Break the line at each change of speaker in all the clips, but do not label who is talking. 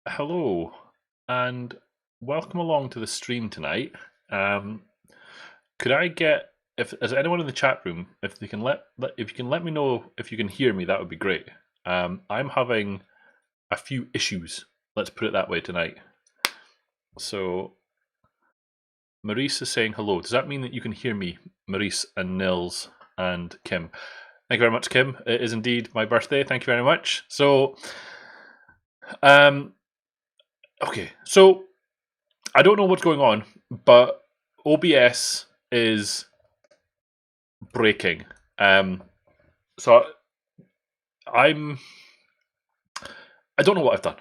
Hello, and welcome along to the stream tonight. Um, could I get if is there anyone in the chat room if they can if you can let me know if you can hear me, that would be great. I'm having a few issues. Let's put it that way tonight. So Maurice is saying hello. Does that mean that you can hear me, Maurice and Nils and Kim? Thank you very much, Kim. It is indeed my birthday. Thank you very much. So, okay, so I don't know what's going on, but OBS is breaking. So I'm I don't know what I've done.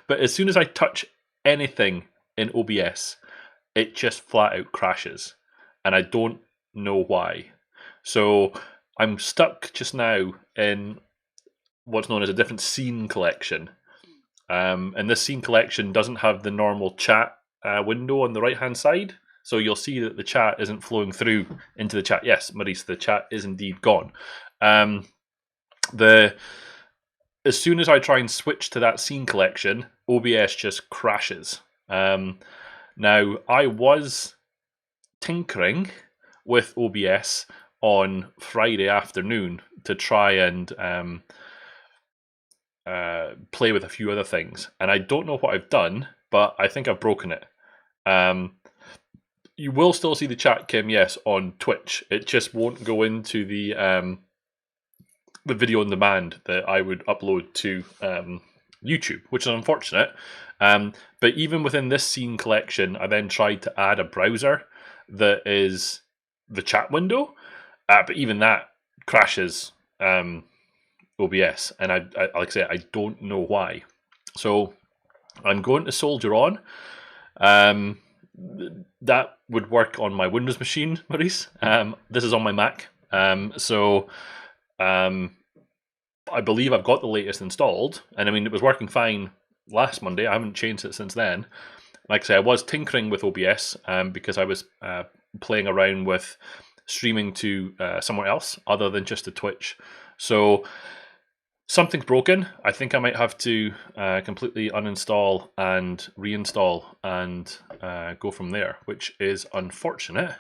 But as soon as I touch anything in OBS, it just flat out crashes, and I don't know why. So I'm stuck just now in what's known as a different scene collection. And this scene collection doesn't have the normal chat window on the right hand side. So you'll see that the chat isn't flowing through into the chat. Yes, Maurice, the chat is indeed gone. As soon as I try and switch to that scene collection, OBS just crashes. Now, I was tinkering with OBS on Friday afternoon to try and play with a few other things, and I don't know what I've done, but I think I've broken it. You will still see the chat, Kim, yes, on Twitch. It just won't go into the video on demand that I would upload to YouTube, which is unfortunate. But even within this scene collection, I then tried to add a browser that is the chat window, but even that crashes OBS, and I like I say, I don't know why. So I'm going to soldier on. That would work on my Windows machine, Maurice. This is on my Mac. So I believe I've got the latest installed, and I mean, it was working fine last Monday. I haven't changed it since then. Like I say, I was tinkering with OBS because I was playing around with streaming to somewhere else other than just to Twitch. So something's broken. I think I might have to completely uninstall and reinstall and go from there, which is unfortunate.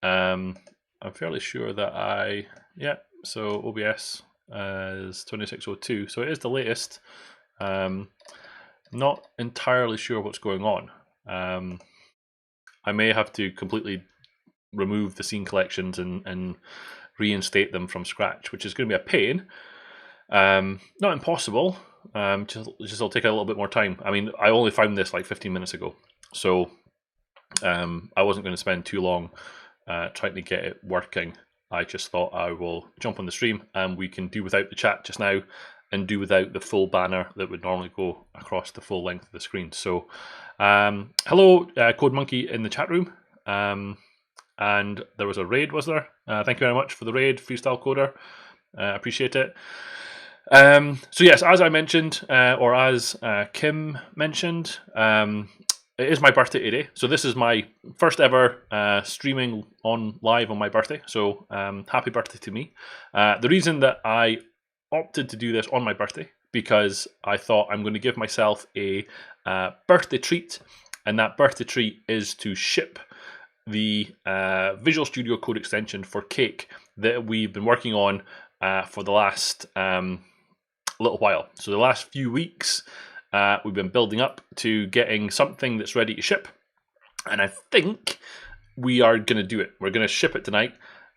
I'm fairly sure that so OBS is 2602, so it is the latest. Not entirely sure what's going on. I may have to completely remove the scene collections and reinstate them from scratch, which is going to be a pain. Not impossible. Just will take a little bit more time. I mean, I only found this like 15 minutes ago, so I wasn't going to spend too long trying to get it working. I just thought I will jump on the stream and we can do without the chat just now and do without the full banner that would normally go across the full length of the screen. So, hello, Code Monkey in the chat room. And there was a raid, was there? Thank you very much for the raid, Freestyle Coder. Appreciate it. So yes, as I mentioned, or as Kim mentioned, it is my birthday today. So this is my first ever streaming on live on my birthday. So happy birthday to me. The reason that I opted to do this on my birthday because I thought I'm going to give myself a birthday treat, and that birthday treat is to ship the Visual Studio Code extension for Cake that we've been working on for the last little while. So the last few weeks, we've been building up to getting something that's ready to ship, and I think we are going to do it. We're going to ship it tonight.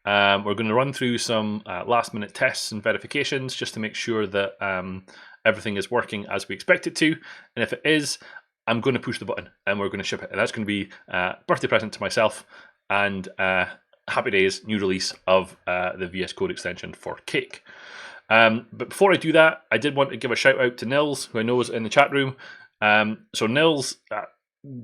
We're going to run through some last-minute tests and verifications just to make sure that everything is working as we expect it to, and if it is, I'm going to push the button and we're going to ship it, and that's going to be a birthday present to myself and happy days, new release of the VS Code extension for Cake. But before I do that, I did want to give a shout out to Nils, who I know is in the chat room. So Nils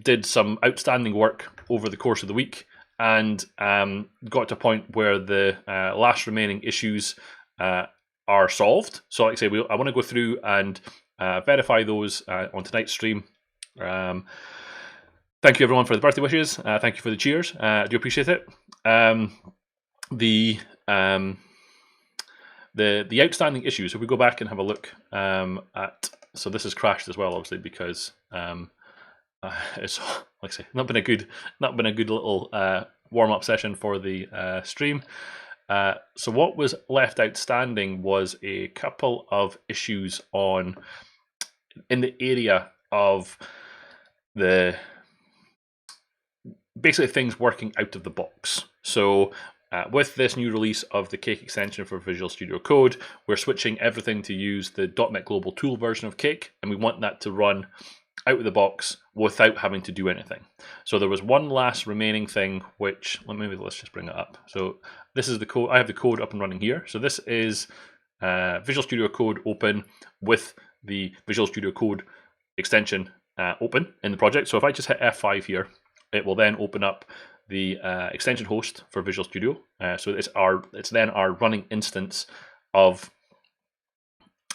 did some outstanding work over the course of the week and got to a point where the last remaining issues are solved. So like I say, I want to go through and verify those on tonight's stream. Thank you everyone for the birthday wishes. Thank you for the cheers. I do appreciate it. The outstanding issues, if we go back and have a look at So this has crashed as well, obviously, because it's, like I say, not been a good little warm-up session for the stream. So what was left outstanding was a couple of issues in the area of the basically things working out of the box. So with this new release of the Cake extension for Visual Studio Code, we're switching everything to use the .NET Global Tool version of Cake, and we want that to run out of the box without having to do anything. So there was one last remaining thing, which let's just bring it up. So this is the code. I have the code up and running here. So this is Visual Studio Code open with the Visual Studio Code extension open in the project. So if I just hit F5 here, it will then open up the extension host for Visual Studio. So it's then our running instance of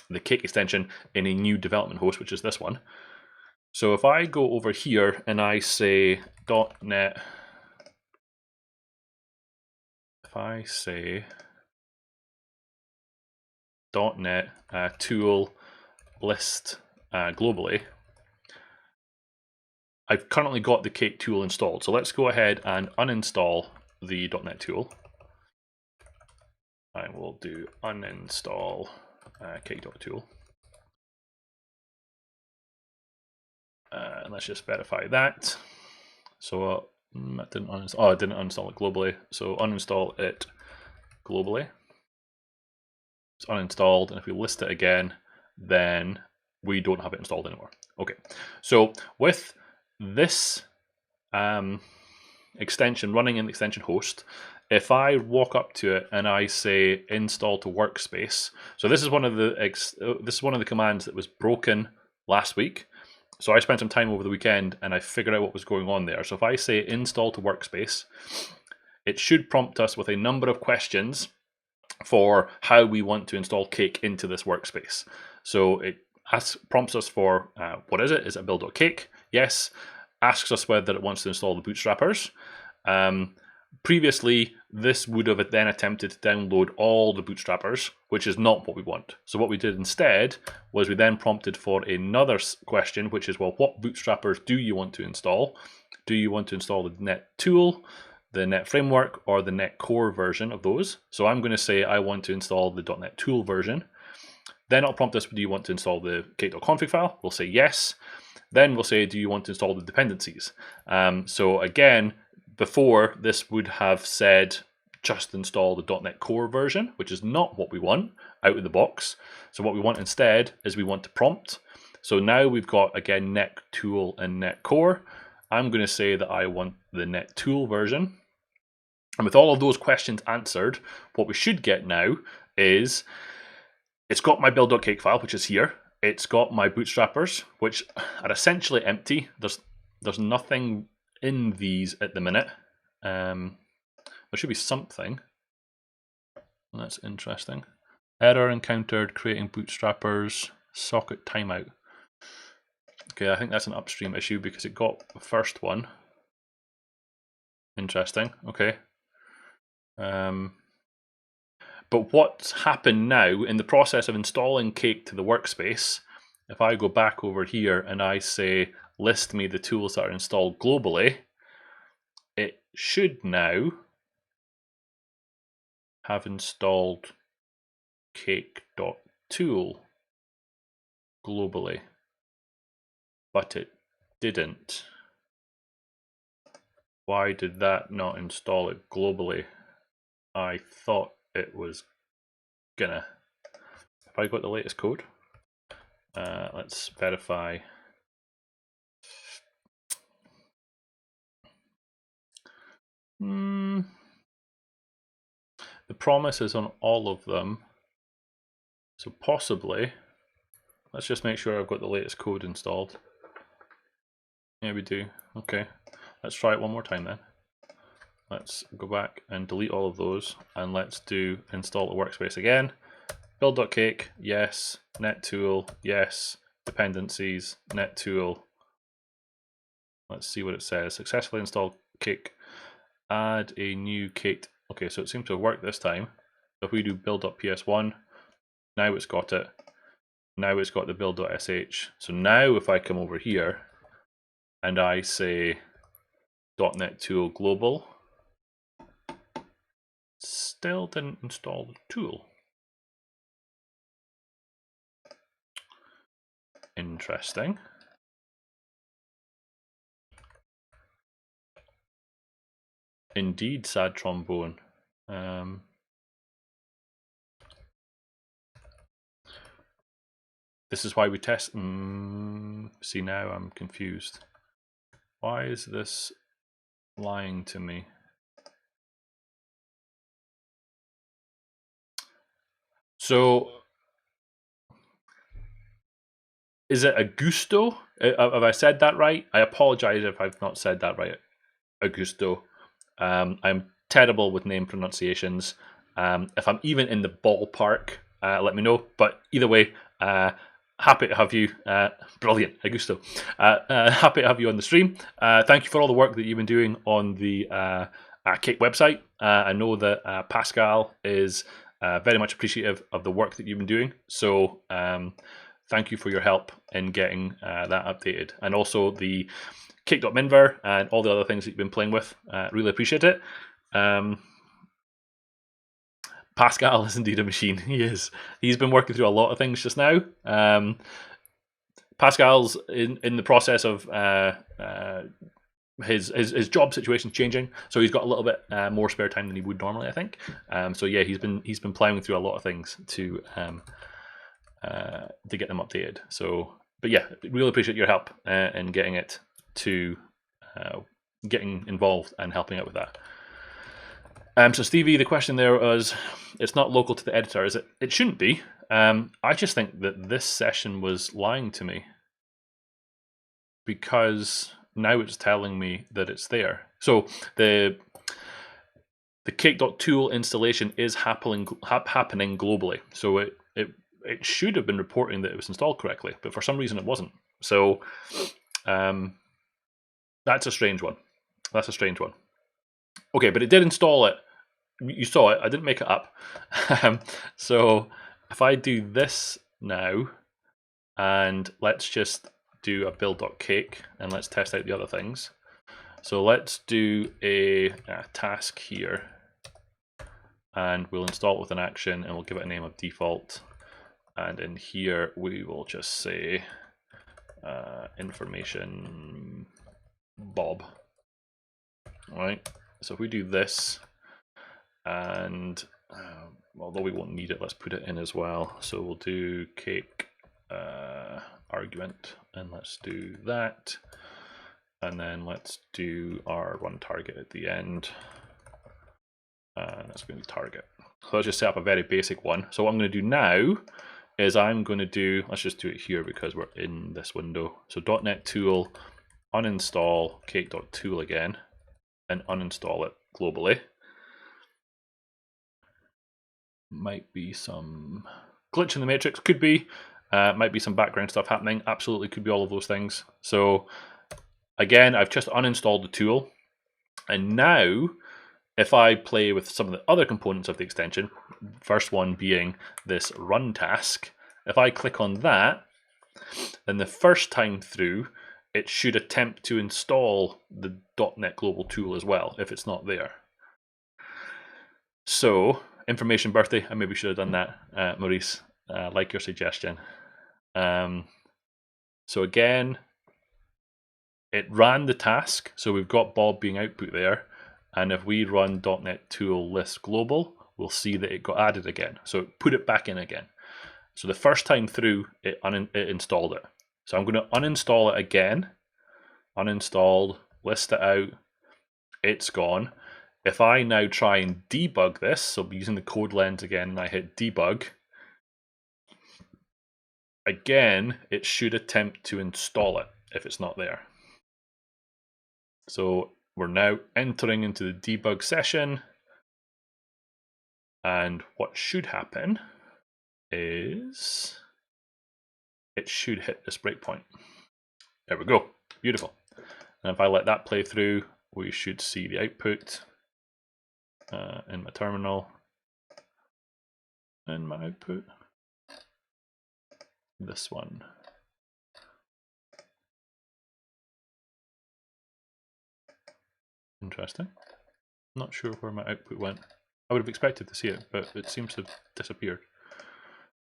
the Cake extension in a new development host, which is this one. So if I go over here and I say .NET, if I say .NET tool list globally, I've currently got the Cake tool installed. So let's go ahead and uninstall the .NET tool. I will do uninstall Cake.tool. And let's just verify that. So I didn't uninstall. Oh, I didn't uninstall it globally. So uninstall it globally. It's uninstalled, and if we list it again, then we don't have it installed anymore. Okay, so with this extension running in the extension host, if I walk up to it and I say install to workspace, so this is one of the commands that was broken last week. So I spent some time over the weekend and I figured out what was going on there. So if I say install to workspace, it should prompt us with a number of questions for how we want to install Cake into this workspace. So it prompts us for what is it? Is it build.cake? Yes. Asks us whether it wants to install the bootstrappers. Previously, this would have then attempted to download all the bootstrappers, which is not what we want. So what we did instead was we then prompted for another question, which is, well, what bootstrappers do you want to install? Do you want to install the .NET tool, the .NET framework, or the .NET core version of those? So I'm going to say I want to install the .NET tool version. Then it'll prompt us, do you want to install the cake.config file? We'll say yes. Then we'll say, do you want to install the dependencies? So again, before this would have said just install the .NET Core version, which is not what we want out of the box. So what we want instead is we want to prompt. So now we've got, again, .NET Tool and .NET Core. I'm going to say that I want the .NET Tool version. And with all of those questions answered, what we should get now is it's got my build.cake file, which is here. It's got my bootstrappers, which are essentially empty. There's nothing in these at the minute. There should be something. That's interesting. Error encountered creating bootstrappers, socket timeout. Okay, I think that's an upstream issue because it got the first one. Interesting, okay. But what's happened now in the process of installing Cake to the workspace, if I go back over here and I say, list me the tools that are installed globally, it should now have installed Cake.tool globally, but it didn't. Why did that not install it globally? I thought it was gonna. Have I got the latest code? Let's verify. The promise is on all of them. So possibly, let's just make sure I've got the latest code installed. Yeah, we do. Okay, let's try it one more time then. Let's go back and delete all of those, and let's do install the workspace again. Build.cake, yes. .NET tool, yes. Dependencies, .NET tool. Let's see what it says. Successfully installed Cake. Add a new Cake. Okay, so it seems to have worked this time. If we do build.ps1, now it's got it. now it's got the build.sh. So now if I come over here and I say .NET Tool Global, still didn't install the tool. Interesting. Indeed, sad trombone. This is why we test. See, now I'm confused. Why is this lying to me? So, is it Augusto? Have I said that right? I apologize if I've not said that right. Augusto. I'm terrible with name pronunciations. If I'm even in the ballpark, let me know. But either way, happy to have you. Brilliant, Augusto. Happy to have you on the stream. Thank you for all the work that you've been doing on the Cake website. I know that Pascal is very much appreciative of the work that you've been doing. So thank you for your help in getting that updated. And also the Cake.Minver and all the other things that you've been playing with. Really appreciate it. Pascal is indeed a machine. He is. He's been working through a lot of things just now. Pascal's in the process of his job situation changing, so he's got a little bit more spare time than he would normally, I think. So yeah, he's been plowing through a lot of things to get them updated. So, but yeah, really appreciate your help in getting it to getting involved and helping out with that. So Stevie, the question there was, it's not local to the editor, is it? It shouldn't be. I just think that this session was lying to me because now it's telling me that it's there. So the Cake.tool installation is happening globally. So it should have been reporting that it was installed correctly, but for some reason it wasn't. So that's a strange one. That's a strange one. Okay, but it did install it. You saw it. I didn't make it up. So if I do this now, and let's just do a build.cake, and let's test out the other things. So let's do a task here, and we'll install it with an action, and we'll give it a name of default. And in here, we will just say information Bob. All right. So if we do this, and although we won't need it, let's put it in as well. So we'll do cake argument, and let's do that. And then let's do our run target at the end. And that's going to be target. So let's just set up a very basic one. So what I'm going to do now is I'm going to do, let's just do it here because we're in this window. So .NET Tool, uninstall Cake.tool again, and uninstall it globally. Might be some glitch in the matrix, could be. Might be some background stuff happening. Absolutely could be all of those things. So again, I've just uninstalled the tool. And now, if I play with some of the other components of the extension, first one being this run task, if I click on that, then the first time through, it should attempt to install the .NET Global tool as well, if it's not there. So, information birthday, I maybe should have done that, Maurice, like your suggestion. So again, it ran the task, so we've got Bob being output there, and if we run .NET Tool list global, we'll see that it got added again. So it put it back in again. So the first time through, it installed it. So I'm going to uninstall it again. Uninstalled, list it out, it's gone. If I now try and debug this, so using the code lens again, and I hit debug, again, it should attempt to install it if it's not there. So we're now entering into the debug session, and what should happen is it should hit this breakpoint. There we go, beautiful. And if I let that play through, we should see the output in my terminal. And my output. this one. Interesting. Not sure where my output went. I would have expected to see it, but it seems to have disappeared.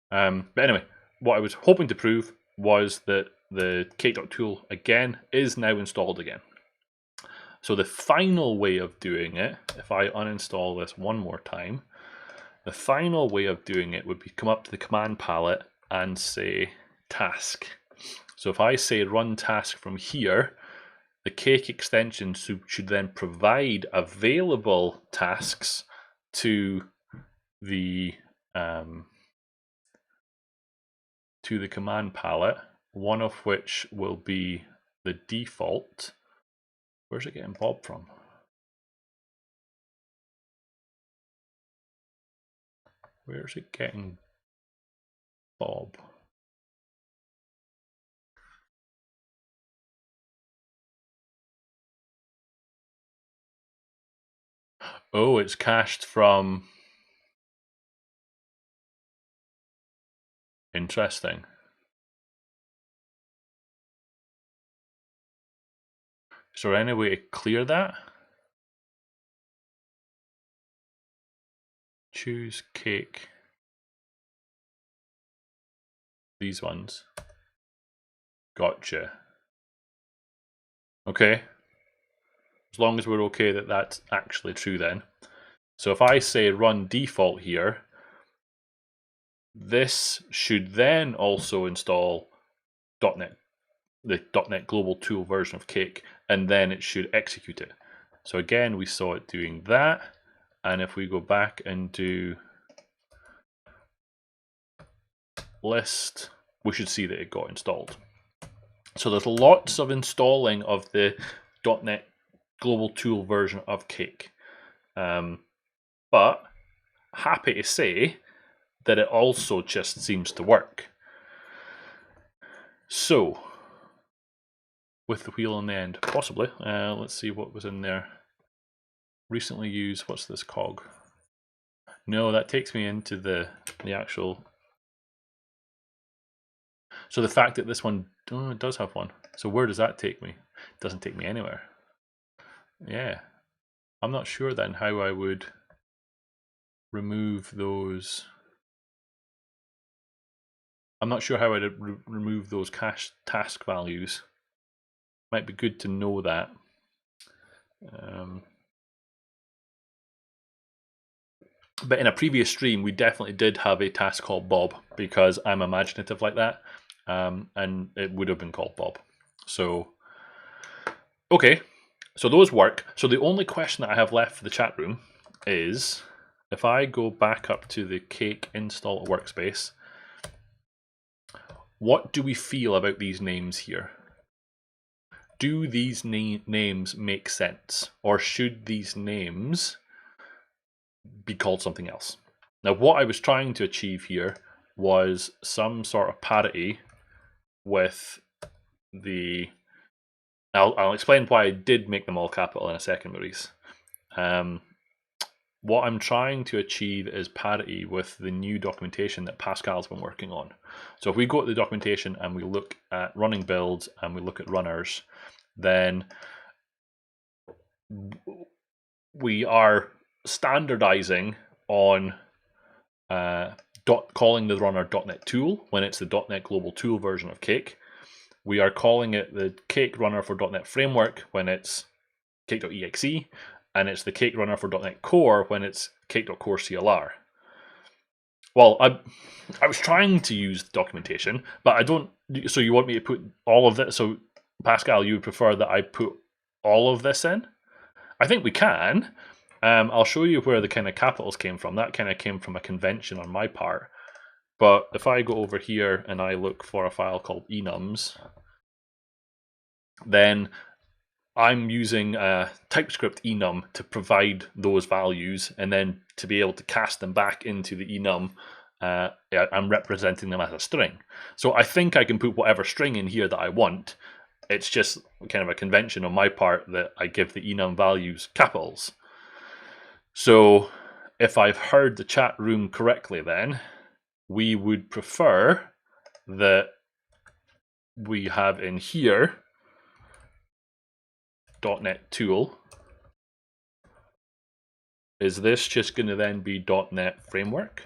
But anyway, what I was hoping to prove was that the Cake.tool again is now installed again. So the final way of doing it, if I uninstall this one more time, the final way of doing it would be come up to the command palette and say task. So if I say run task from here, the Cake extension should then provide available tasks to the command palette, one of which will be the default. Where's it getting Bob from? Where's it getting Bob? Oh, it's cached from. Interesting. Is there any way to clear that? Choose Cake. These ones. Gotcha. Okay. As long as we're okay that that's actually true then. So if I say run default here, this should then also install .NET, the .NET Global Tool version of Cake, and then it should execute it. So again, we saw it doing that. And if we go back and do list, we should see that it got installed. So there's lots of installing of the .NET Global Tool version of Cake. But happy to say that it also just seems to work. So, with the wheel on the end, possibly. Let's see what was in there. Recently used, what's this cog? No, that takes me into the actual. So the fact that this one it does have one. So where does that take me? It doesn't take me anywhere. Yeah. I'm not sure then how I would remove those. I'm not sure how I'd remove those cache task values. Might be good to know that. But in a previous stream, we definitely did have a task called Bob because I'm imaginative like that, and it would have been called Bob. So, okay, so those work. So the only question that I have left for the chat room is, if I go back up to the Cake install workspace, what do we feel about these names here? Do these names make sense, or should these names be called something else? Now, what I was trying to achieve here was some sort of parity with the. I'll explain why I did make them all capital in a second, Maurice. What I'm trying to achieve is parity with the new documentation that Pascal's been working on. So if we go to the documentation and we look at running builds and we look at runners, then we are standardizing on calling the runner .NET tool when it's the .NET Global Tool version of Cake. We are calling it the Cake runner for .NET Framework when it's Cake.exe, and it's the Cake runner for .NET Core when it's Cake.Core CLR. Well, I was trying to use documentation, but I don't. So you want me to put all of this? So Pascal, you would prefer that I put all of this in? I think we can. I'll show you where the kind of capitals came from. That kind of came from a convention on my part. But if I go over here and I look for a file called enums, then I'm using TypeScript enum to provide those values, and then to be able to cast them back into the enum, I'm representing them as a string. So I think I can put whatever string in here that I want. It's just kind of a convention on my part that I give the enum values capitals. So if I've heard the chat room correctly, then we would prefer that we have in here, .NET tool, is this just going to then be .NET framework?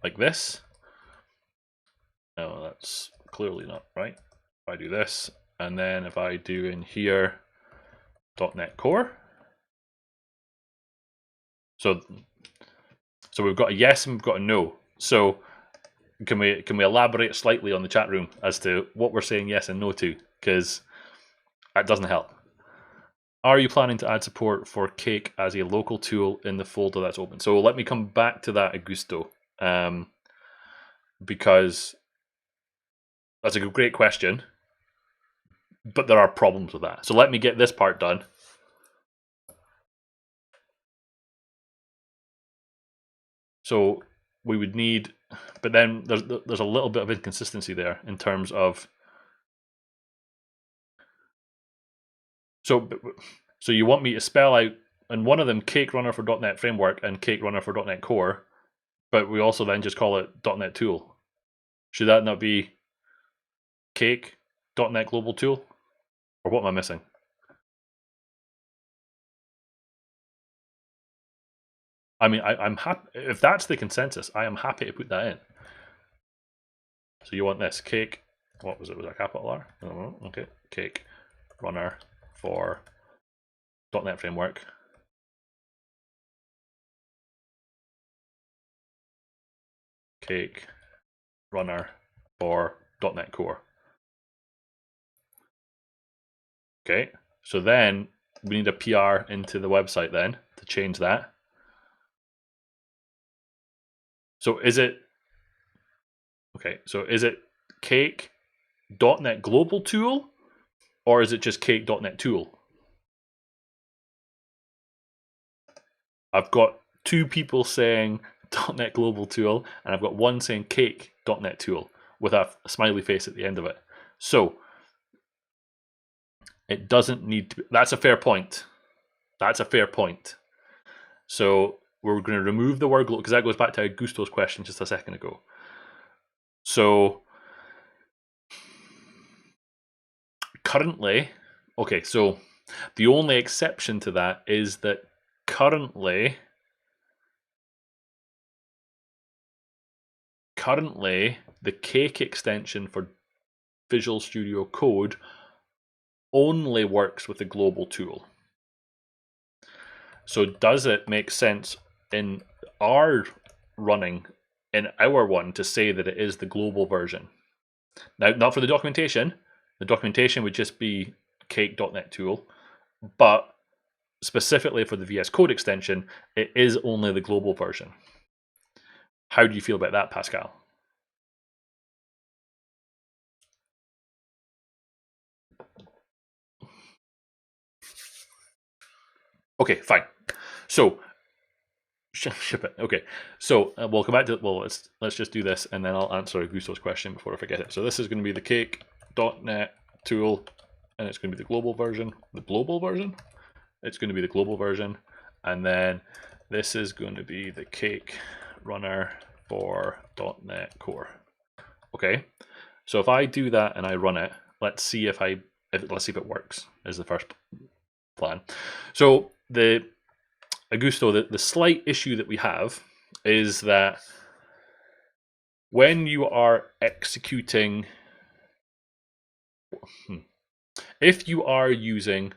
Like this? No, that's clearly not right. If I do this, and then if I do in here .NET Core, so we've got a yes and we've got a no. So can we elaborate slightly on the chat room as to what we're saying yes and no to? Because that doesn't help. Are you planning to add support for Cake as a local tool in the folder that's open? So let me come back to that, Augusto, because that's a great question, but there are problems with that. So let me get this part done. So we would need, but then there's a little bit of inconsistency there in terms of, so you want me to spell out in one of them Cake Runner for .NET Framework and Cake Runner for .NET Core, but we also then just call it .NET Tool. Should that not be Cake .NET Global Tool? Or what am I missing? I mean, I'm happy if that's the consensus. I am happy to put that in. So you want this Cake? What was it? Was it a capital R? Oh, okay, Cake Runner for .NET Framework. Cake Runner for .NET Core. Okay, so then we need a PR into the website then to change that. So is it, okay, so is it Cake.NET Global Tool, or is it just Cake.NET Tool? I've got two people saying .NET Global Tool, and I've got one saying Cake.NET Tool with a smiley face at the end of it. So it doesn't need to be, that's a fair point. That's a fair point. So we're going to remove the word global, because that goes back to Augusto's question just a second ago. So currently, okay, so the only exception to that is that currently the Cake extension for Visual Studio Code only works with the global tool. So does it make sense in our running in our one to say that it is the global version? Now, not for the documentation. The documentation would just be Cake.NET tool, but specifically for the VS Code extension, it is only the global version. How do you feel about that, Pascal? Okay, fine. So ship it. Okay, so we'll come back to it. Well, let's just do this, and then I'll answer Augusto's question before I forget it. So this is going to be the Cake.NET tool, and it's going to be the global version. The global version. It's going to be the global version, and then this is going to be the Cake Runner for .NET Core. Okay, so if I do that and I run it, let's see if it works. Is the first plan. So Augusto, the slight issue that we have is that when you are executing, if you are using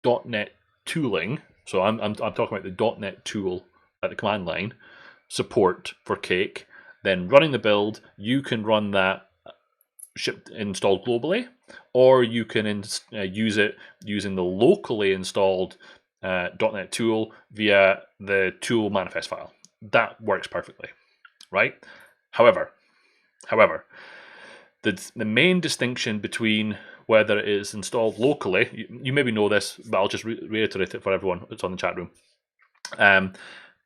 .NET tooling, so I'm talking about the .NET tool at the command line support for Cake, then running the build, you can run that installed globally, or you can use it using the locally installed .NET tool via the tool manifest file. That works perfectly, right? However, the main distinction between whether it is installed locally, you maybe know this, but I'll just reiterate it for everyone that's on the chat room.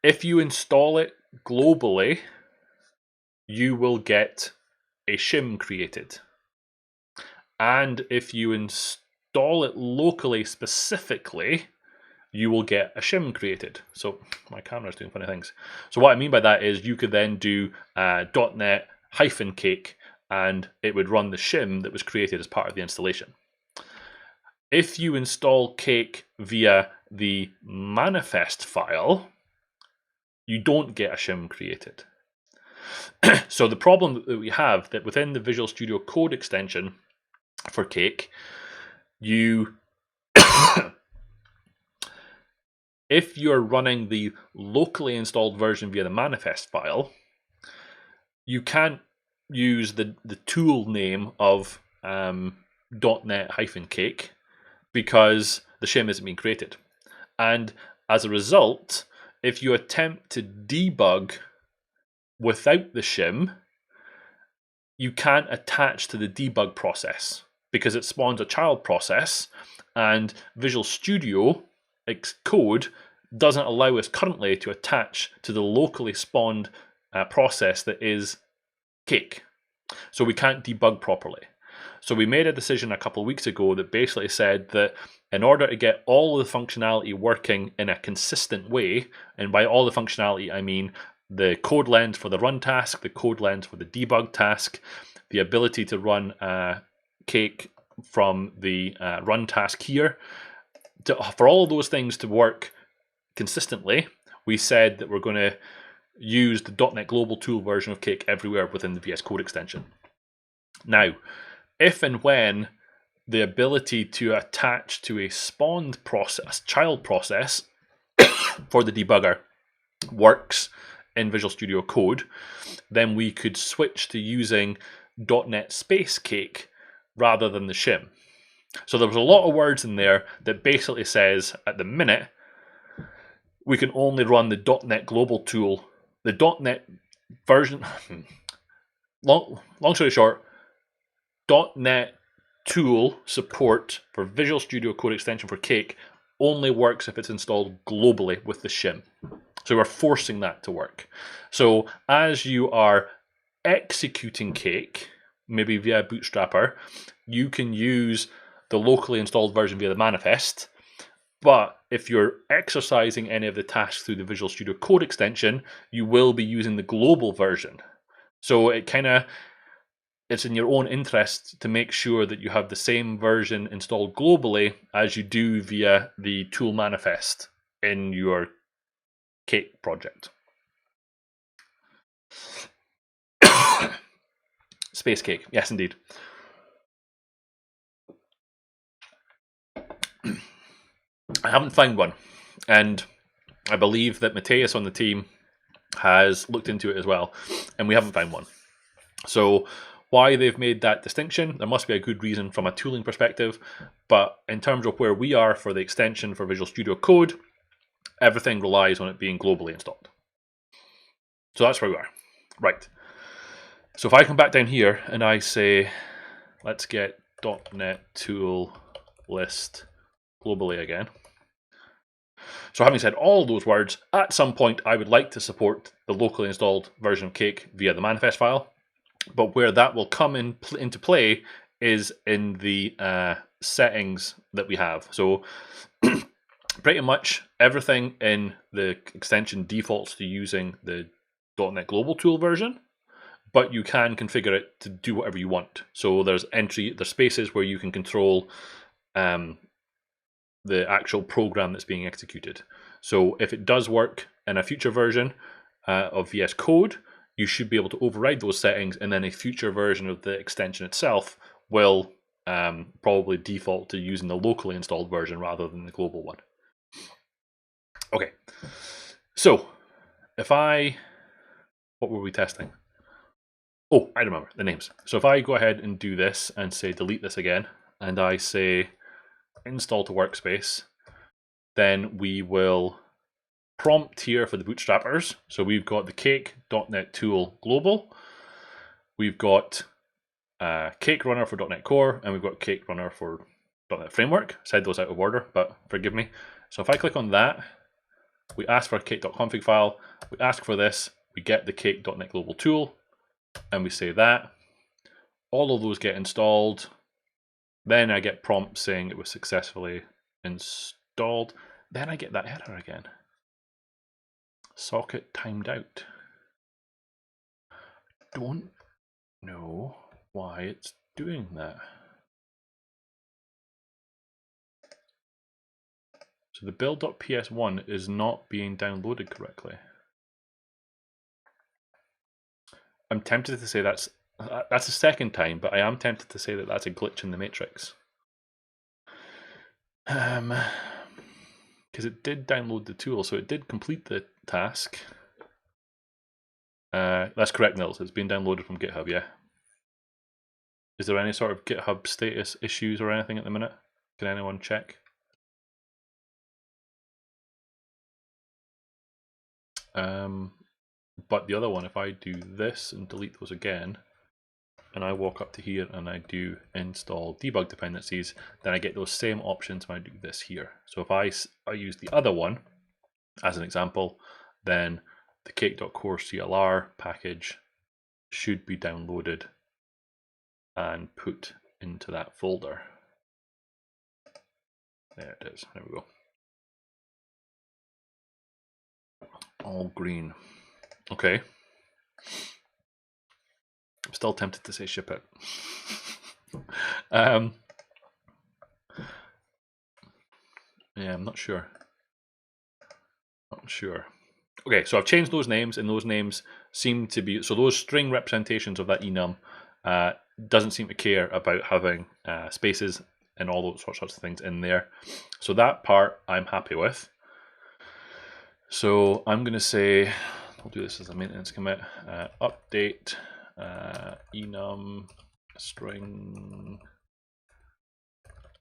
If you install it globally, you will get a shim created. And if you install it locally specifically, you will get a shim created. So my camera's doing funny things. So what I mean by that is you could then do .NET -cake, and it would run the shim that was created as part of the installation. If you install Cake via the manifest file, you don't get a shim created. So the problem that we have that within the Visual Studio Code extension for Cake, you if you're running the locally installed version via the manifest file, you can't use the tool name of .NET-Cake because the shim isn't being created. And as a result, if you attempt to debug without the shim, you can't attach to the debug process because it spawns a child process, and Visual Studio Code doesn't allow us currently to attach to the locally spawned process that is Cake. So we can't debug properly. So we made a decision a couple of weeks ago that basically said that in order to get all of the functionality working in a consistent way, and by all the functionality I mean the code lens for the run task, the code lens for the debug task, the ability to run Cake from the run task here, for all of those things to work consistently, we said that we're going to use the .NET Global Tool version of Cake everywhere within the VS Code extension. Now, if and when the ability to attach to a spawned process, child process for the debugger works in Visual Studio Code, then we could switch to using .NET Space Cake rather than the shim. So there was a lot of words in there that basically says at the minute we can only run the .NET Global Tool, the .NET version. Long story short, .NET Tool support for Visual Studio Code extension for Cake only works if it's installed globally with the shim. So we're forcing that to work. So as you are executing Cake, maybe via Bootstrapper, you can use the locally installed version via the manifest. But if you're exercising any of the tasks through the Visual Studio Code extension, you will be using the global version. So it's in your own interest to make sure that you have the same version installed globally as you do via the tool manifest in your Cake project. Space Cake, yes indeed. I haven't found one, and I believe that Mateus on the team has looked into it as well, and we haven't found one. So why they've made that distinction, there must be a good reason from a tooling perspective, but in terms of where we are for the extension for Visual Studio Code, everything relies on it being globally installed. So that's where we are. Right. So if I come back down here and I say, let's get .NET tool list globally again. So having said all those words, at some point I would like to support the locally installed version of Cake via the manifest file, but where that will come into play is in the settings that we have. So pretty much everything in the extension defaults to using the .NET Global Tool version, but you can configure it to do whatever you want. So there's spaces where you can control the actual program that's being executed. So if it does work in a future version of VS Code, you should be able to override those settings, and then a future version of the extension itself will probably default to using the locally installed version rather than the global one. Okay, so what were we testing? Oh, I remember the names. So if I go ahead and do this and say delete this again, and I say install to workspace, then we will prompt here for the bootstrappers. So we've got the Cake.NET tool global, we've got Cake runner for .NET Core, and we've got Cake runner for .NET Framework. Said those out of order, but forgive me. So if I click on that, we ask for a cake.config file, we ask for this, we get the Cake.NET global tool, and we say that. All of those get installed. Then I get prompt saying it was successfully installed. then I get that error again. Socket timed out. Don't know why it's doing that. So the build.ps1 is not being downloaded correctly. I'm tempted to say that's the second time, but I am tempted to say that that's a glitch in the matrix. Because it did download the tool, so it did complete the task. That's correct, Nils. It's been downloaded from GitHub, yeah. Is there any sort of GitHub status issues or anything at the minute? Can anyone check? But the other one, if I do this and delete those again, and I walk up to here and I do install debug dependencies, then I get those same options when I do this here. So if I use the other one as an example, then the Cake.core.CLR package should be downloaded and put into that folder. There it is. There we go. All green. Okay. I'm still tempted to say ship it. Yeah, I'm not sure. Not sure. Okay, so I've changed those names, and those names seem to be, so those string representations of that enum doesn't seem to care about having spaces and all those sorts of things in there. So that part I'm happy with. So I'm going to say, I'll do this as a maintenance commit, update enum string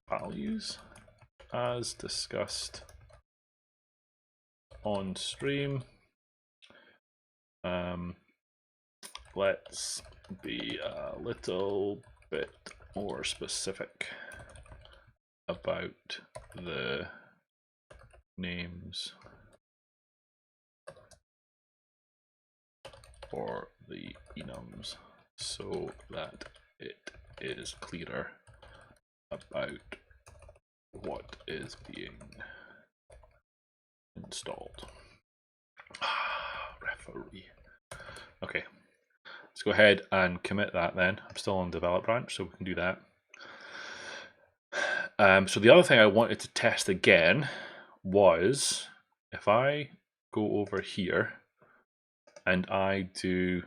values as discussed on stream. Let's be a little bit more specific about the names for the enums so that it is clearer about what is being installed. Referee. Okay, let's go ahead and commit that then. I'm still on develop branch, so we can do that. So the other thing I wanted to test again was if I go over here and I do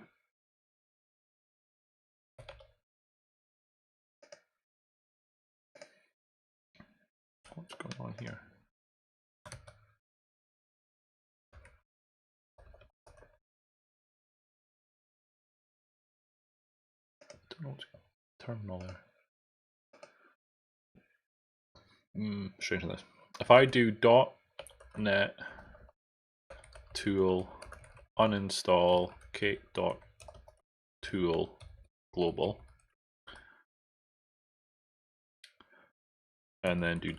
what's going on here? Don't know what's terminal there. Strange this. If I do .net tool uninstall cake.tool global and then do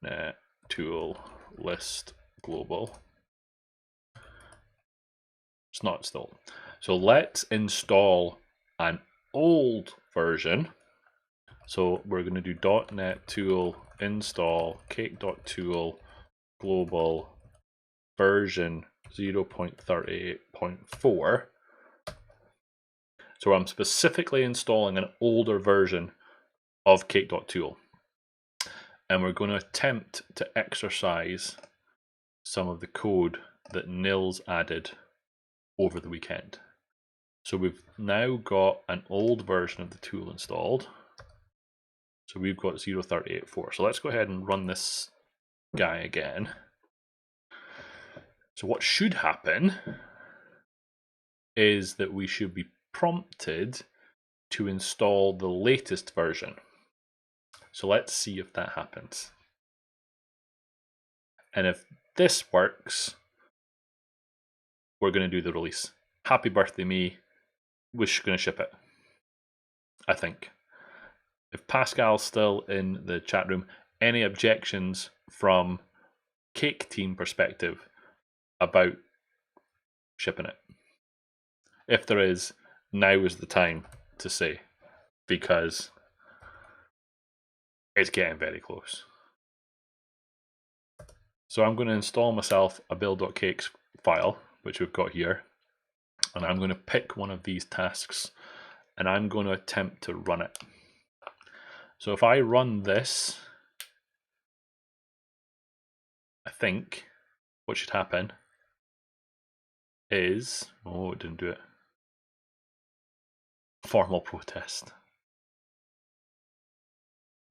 .net tool list global, it's not installed. So let's install an old version. So we're going to do .net tool install cake.tool global version 0.38.4. So I'm specifically installing an older version of Cake.tool. And we're going to attempt to exercise some of the code that Nils added over the weekend. So we've now got an old version of the tool installed. So we've got 0.38.4. So let's go ahead and run this guy again. So what should happen is that we should be prompted to install the latest version. So let's see if that happens. And if this works, we're going to do the release. Happy birthday, me. We're going to ship it, I think. If Pascal's still in the chat room, any objections from Cake team perspective about shipping it? If there is, now is the time to say, because it's getting very close. So I'm going to install myself a build.cakes file, which we've got here, and I'm going to pick one of these tasks and I'm going to attempt to run it. So if I run this, I think what should happen is, oh, it didn't do it. Formal protest.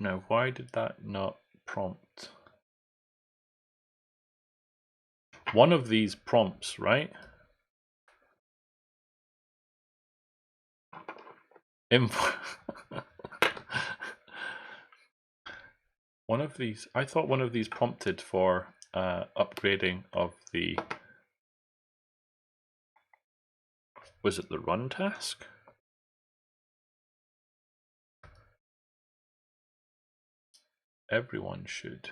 Now, why did that not prompt? One of these prompts, right? One of these, I thought one of these prompted for upgrading of the, was it the run task? Everyone should.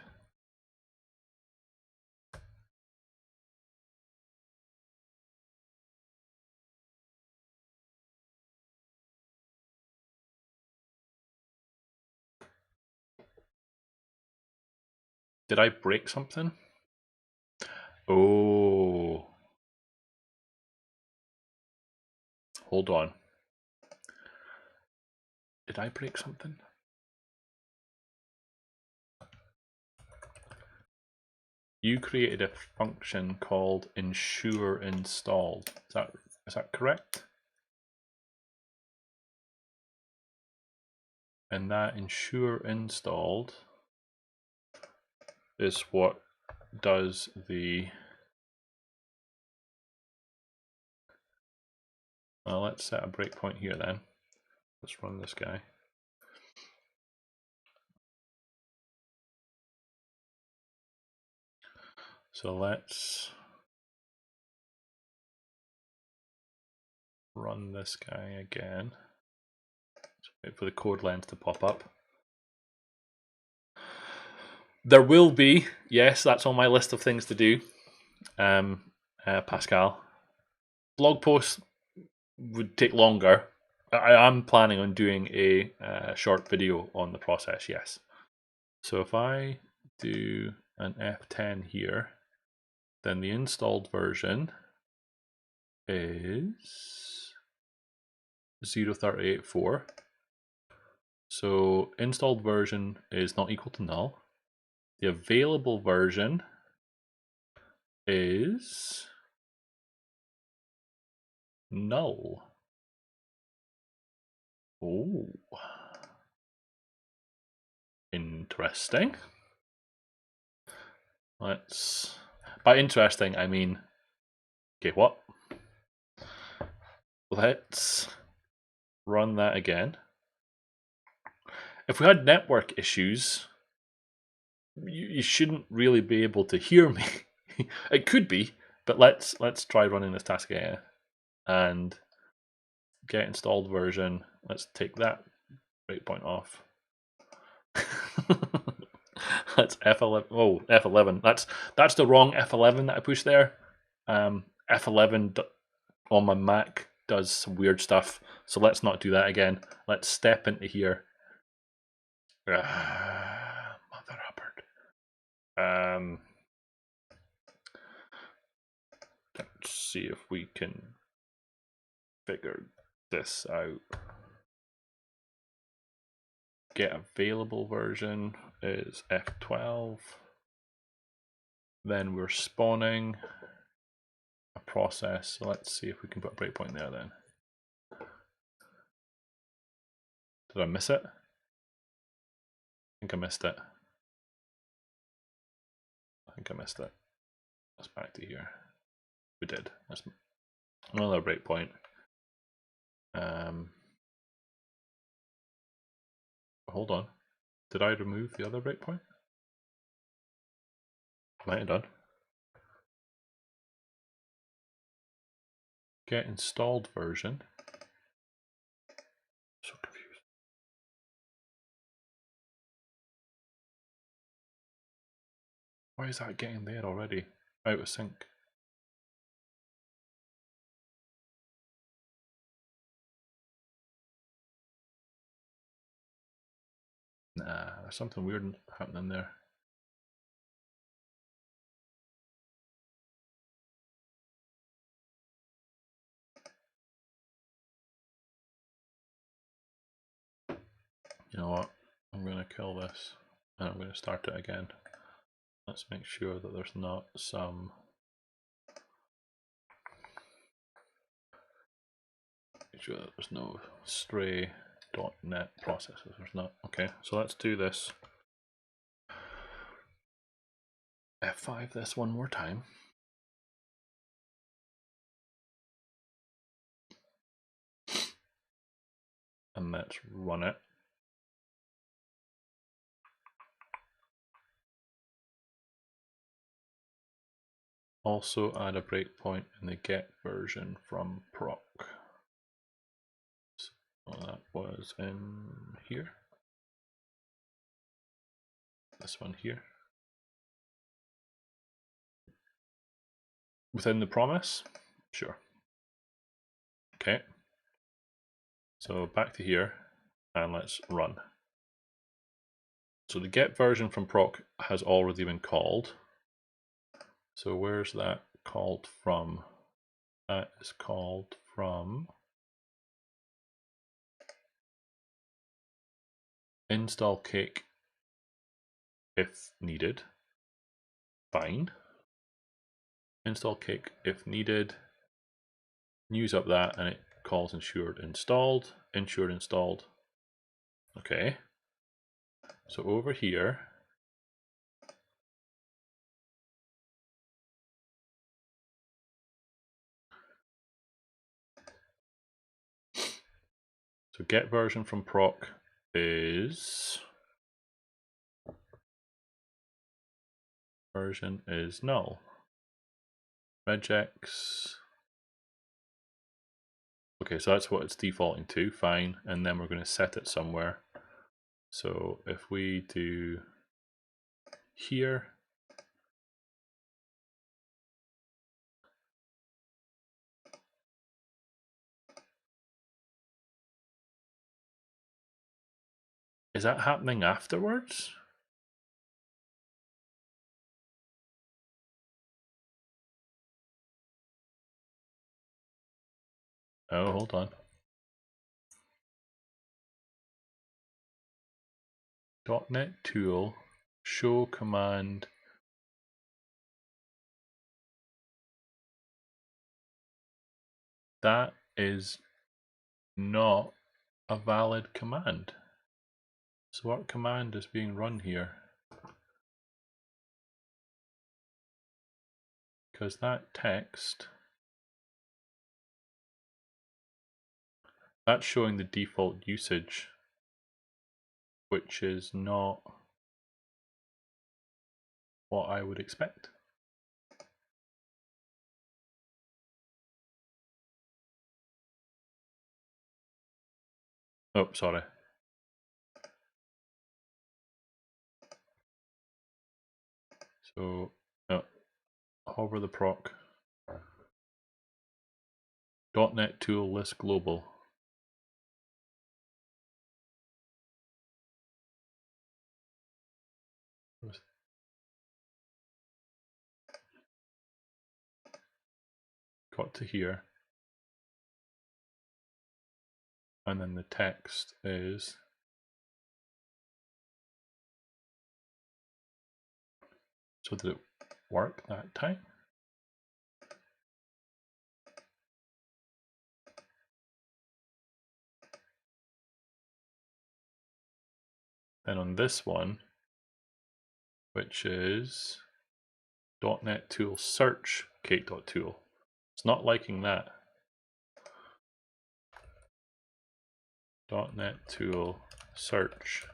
Did I break something? Oh. Hold on. Did I break something? You created a function called ensure installed. Is that correct? And that ensure installed is what does the, well, let's set a breakpoint here then. Let's run this guy. So let's run this guy again. Let's wait for the code lens to pop up. There will be, yes, that's on my list of things to do. Pascal. Blog posts would take longer. I am planning on doing a short video on the process, yes. So if I do an F10 here, then the installed version is 0.38.4. So installed version is not equal to null. The available version is null. Oh, interesting. Let's, by interesting, I mean, okay, what? Let's run that again. If we had network issues, you shouldn't really be able to hear me. It could be, but let's try running this task again and get installed version. Let's take that breakpoint off. That's F11. Oh, F11. That's the wrong F11 that I pushed there. F11 on my Mac does some weird stuff, so let's not do that again. Let's step into here. Mother Hubbard. Let's see if we can figure this out. Get available version is F12. Then we're spawning a process. So let's see if we can put a breakpoint there then. Did I miss it? I think I missed it. Let's back to here. We did. That's another breakpoint. Hold on. Did I remove the other breakpoint? Might have done. Get installed version. So confused. Why is that getting there already? Out of sync. Nah, there's something weird happening there. You know what? I'm going to kill this and I'm going to start it again. Let's make sure that there's not some. Make sure that there's no stray .NET processes. There's not. Okay, so let's do this. F5 this one more time. And let's run it. Also add a breakpoint in the get version from proc. So that was in here. This one here. Within the promise? Sure. Okay. So back to here and let's run. So the get version from proc has already been called. So where's that called from? That is called from install cake if needed. Fine. Install cake if needed. News up that and it calls ensured installed. Ensured installed. Okay. So over here, so get version from proc is version is null. Regex. Okay, so that's what it's defaulting to, fine. And then we're going to set it somewhere. So if we do here, is that happening afterwards? Oh, hold on. .NET tool show command that is not a valid command. So what command is being run here? Because that text, that's showing the default usage, which is not what I would expect. Oh, sorry. So, hover the proc. .NET tool list global. Got to here. And then the text is so did it work that time? Then on this one, which is .NET tool search Cake.tool, it's not liking that. .NET tool search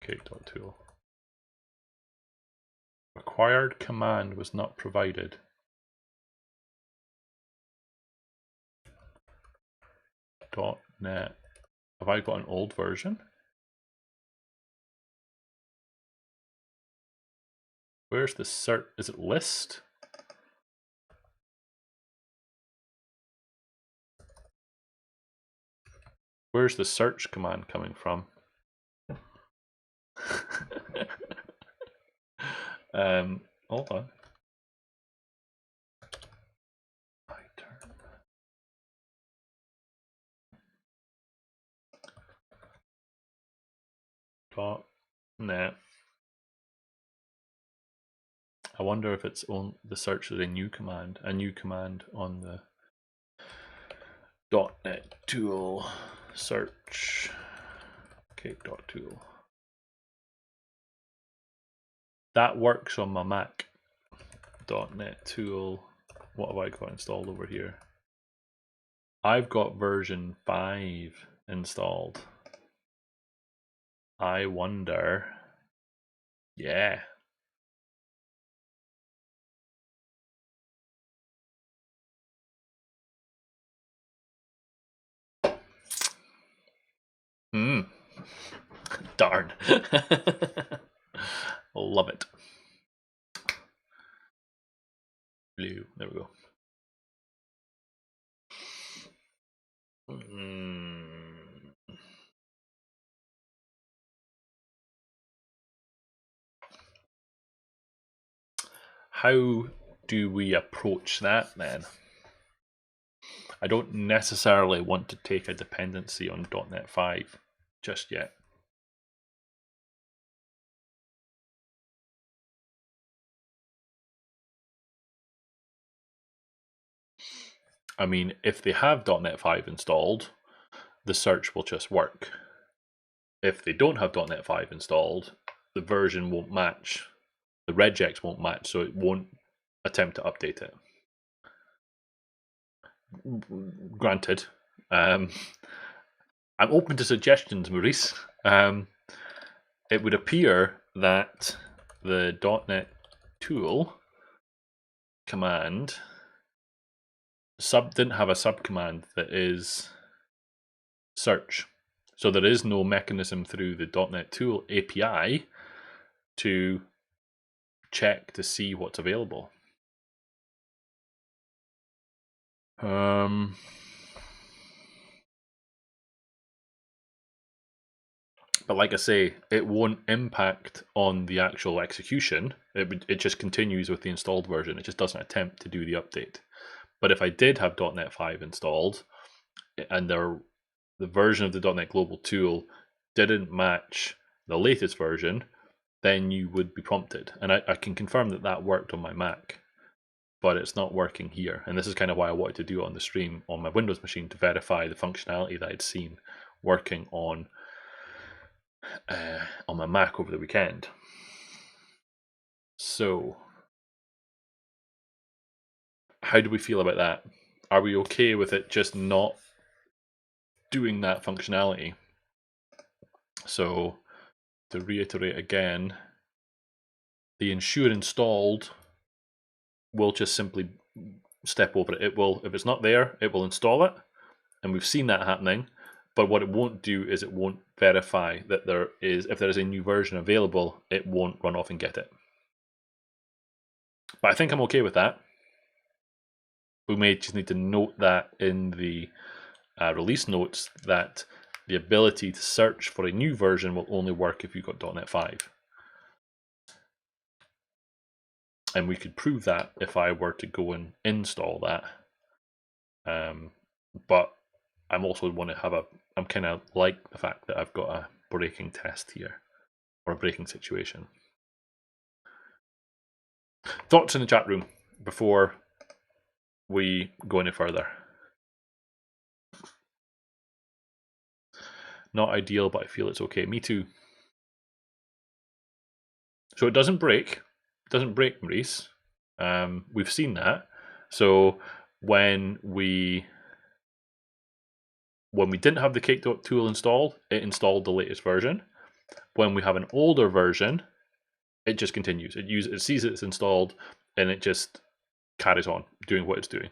Cake.tool. Required command was not provided. .NET. Have I got an old version? Where's the search? Is it list? Where's the search command coming from? Hold on. dotnet. I wonder if it's on the search is a new command on the dotnet tool search cake.tool. That works on my Mac. .NET tool. What have I got installed over here? I've got version 5 installed. I wonder. Yeah. Darn. Love it. Blue. There we go. How do we approach that then? I don't necessarily want to take a dependency on .NET 5 just yet. I mean, if they have .NET 5 installed, the search will just work. If they don't have .NET 5 installed, the version won't match, the regex won't match, so it won't attempt to update it. Granted, I'm open to suggestions, Maurice. It would appear that the .NET tool command didn't have a subcommand that is search. So there is no mechanism through the .NET tool API to check to see what's available. But like I say, it won't impact on the actual execution. It just continues with the installed version. It just doesn't attempt to do the update. But if I did have .NET 5 installed, and the version of the .NET Global tool didn't match the latest version, then you would be prompted. And I can confirm that that worked on my Mac, but it's not working here. And this is kind of why I wanted to do it on the stream on my Windows machine to verify the functionality that I'd seen working on my Mac over the weekend. So, how do we feel about that? Are we okay with it just not doing that functionality? So, to reiterate again, the ensure installed will just simply step over it. It will, if it's not there, it will install it, and we've seen that happening. But what it won't do is it won't verify that there is, if there is a new version available, it won't run off and get it. But I think I'm okay with that. We may just need to note that in the release notes that the ability to search for a new version will only work if you've got .NET 5. And we could prove that if I were to go and install that. But I'm also want to have I'm kind of like the fact that I've got a breaking test here, or a breaking situation. Thoughts in the chat room before we go any further? Not ideal, but I feel it's okay. Me too. So it doesn't break. It doesn't break, Maurice. We've seen that. So when we didn't have the Cake.tool installed, it installed the latest version. When we have an older version, it just continues. It sees it's installed, and it just carries on doing what it's doing.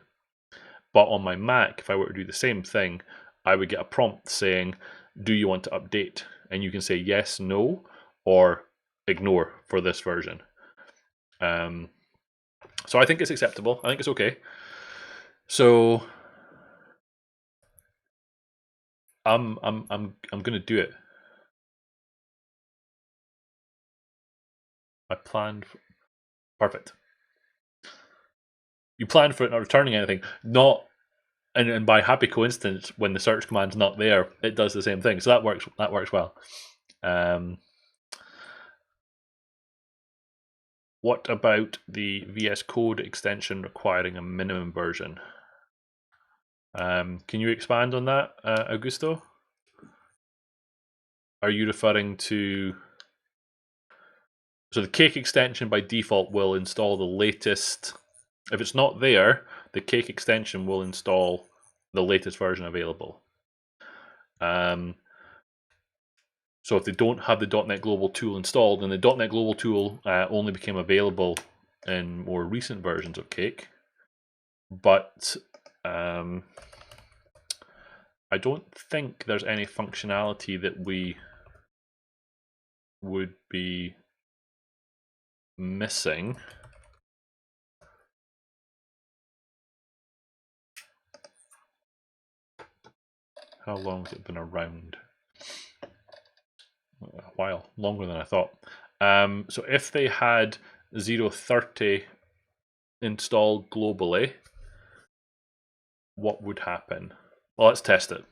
But on my Mac, if I were to do the same thing, I would get a prompt saying, do you want to update? And you can say yes, no, or ignore for this version. So I think it's acceptable. I think it's okay. So I'm gonna do it. I planned for, perfect. You planned for it not returning anything, not and by happy coincidence, when the search command's not there, it does the same thing. So that works well. What about the VS Code extension requiring a minimum version? Can you expand on that, Augusto? Are you referring to... So the Cake extension by default will install the latest... If it's not there, the Cake extension will install the latest version available. So if they don't have the .NET Global tool installed, and the .NET Global tool only became available in more recent versions of Cake, but I don't think there's any functionality that we would be missing. How long has it been around? A while, longer than I thought. So if they had 0.30 installed globally, what would happen? Well, let's test it.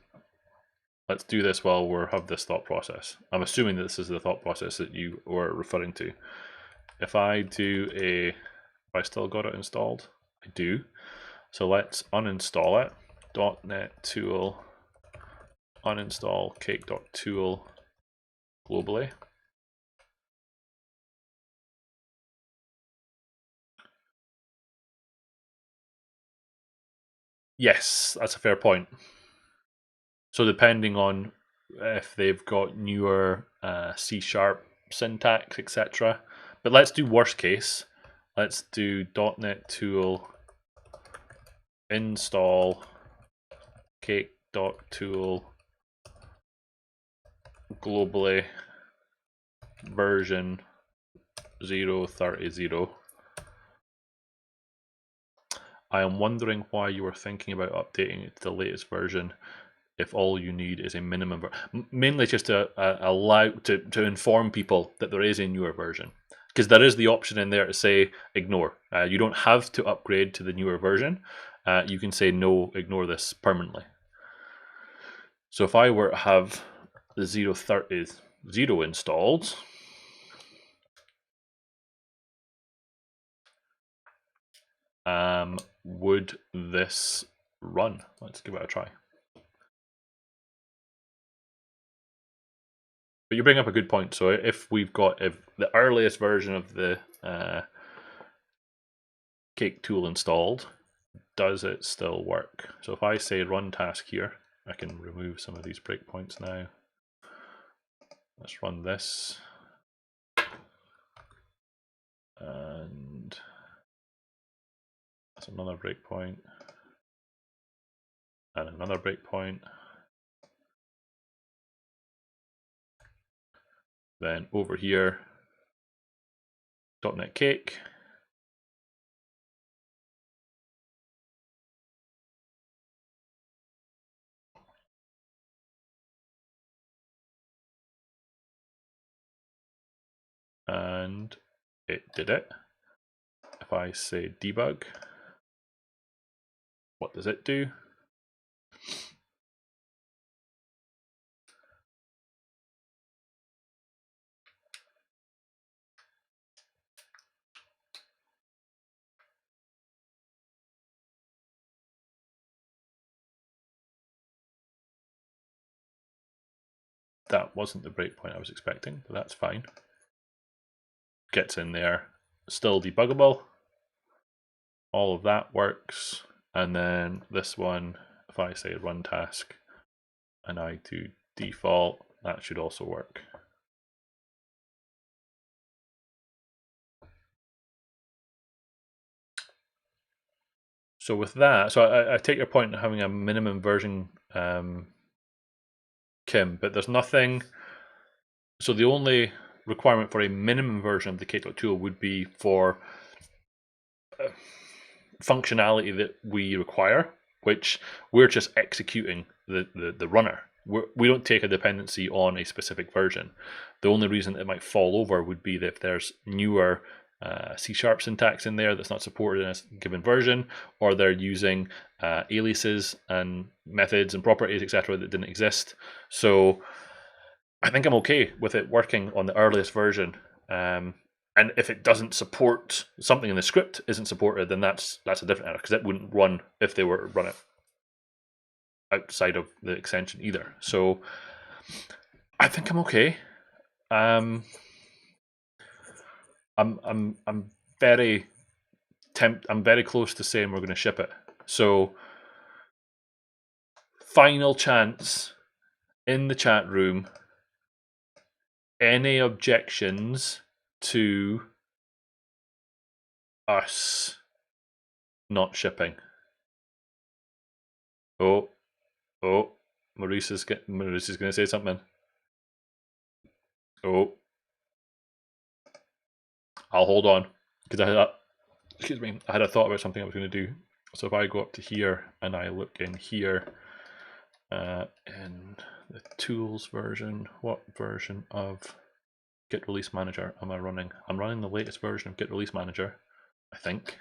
Let's do this while we have this thought process. I'm assuming that this is the thought process that you were referring to. If I do a, if I still got it installed, I do. So let's uninstall it. .NET tool, uninstall cake.tool globally. Yes, that's a fair point. So depending on if they've got newer C# syntax, etc. But let's do worst case. Let's do .NET tool install cake.tool globally version 0.30. I am wondering why you were thinking about updating it to the latest version if all you need is a minimum mainly just to allow to inform people that there is a newer version, because there is the option in there to say ignore. You don't have to upgrade to the newer version. You can say no, ignore this permanently. So if I were to have the 0.30 installed, would this run? Let's give it a try. But you bring up a good point. So if we've got the earliest version of the Cake tool installed, does it still work? So if I say run task here, I can remove some of these breakpoints now. Let's run this. And that's another breakpoint. And another breakpoint. Then over here, .NET Cake. And it did it. If I say debug, what does it do? That wasn't the breakpoint I was expecting, but that's fine. Gets in there, still debuggable. All of that works. And then this one, if I say run task and I do default, that should also work. So with that, so I take your point on having a minimum version, Kim, but there's nothing. So the only requirement for a minimum version of the Cake.tool would be for functionality that we require, which we're just executing the runner. We don't take a dependency on a specific version. The only reason it might fall over would be that if there's newer C# syntax in there that's not supported in a given version, or they're using aliases and methods and properties, etc., that didn't exist. So I think I'm okay with it working on the earliest version. And if it doesn't support something in the script isn't supported, then that's a different error, because it wouldn't run if they were to run it outside of the extension either. So I think I'm okay. I'm very I'm very close to saying we're going to ship it. So final chance in the chat room. Any objections to us not shipping? Oh, Maurice is going to say something. Oh, I'll hold on, because I had a thought about something I was going to do. So if I go up to here and I look in here, in the tools version, what version of GitReleaseManager am I running? I'm running the latest version of GitReleaseManager, I think.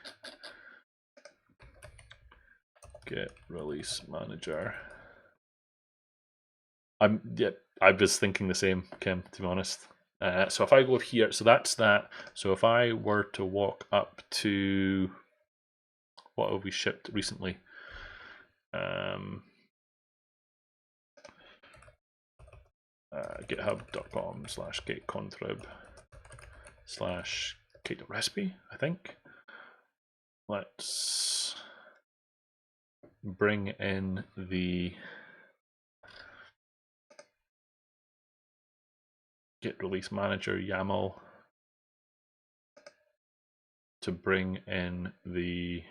GitReleaseManager. I was thinking the same, Kim, to be honest. So if I go here, so that's that. So if I were to walk up to, what have we shipped recently? GitHub.com/gatecontrib/Cake.Recipe, I think. Let's bring in the GitReleaseManager YAML to bring in the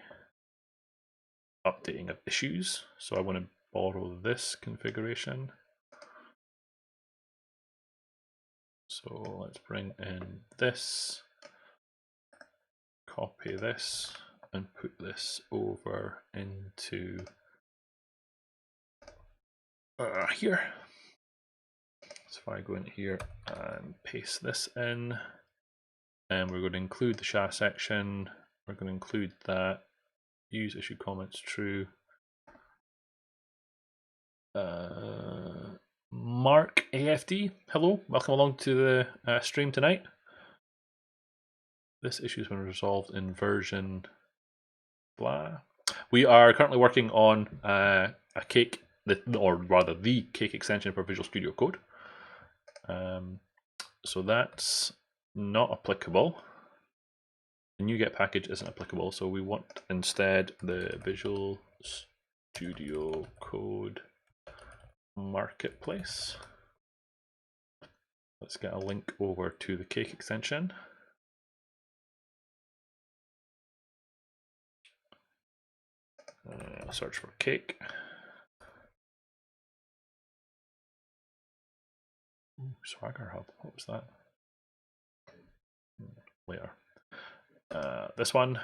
updating of issues. So I want to borrow this configuration. So let's bring in this, copy this, and put this over into here. So if I go in here and paste this in, and we're going to include the SHA section, we're going to include that, use issue comments true. Mark AFD, hello, welcome along to the stream tonight. This issue has been resolved in version blah. We are currently working on a Cake, or rather the Cake extension for Visual Studio Code. So that's not applicable. The NuGet package isn't applicable, so we want instead the Visual Studio Code marketplace. Let's get a link over to the Cake extension. Search for Cake. Ooh, Swagger Hub, what was that? Later. This one.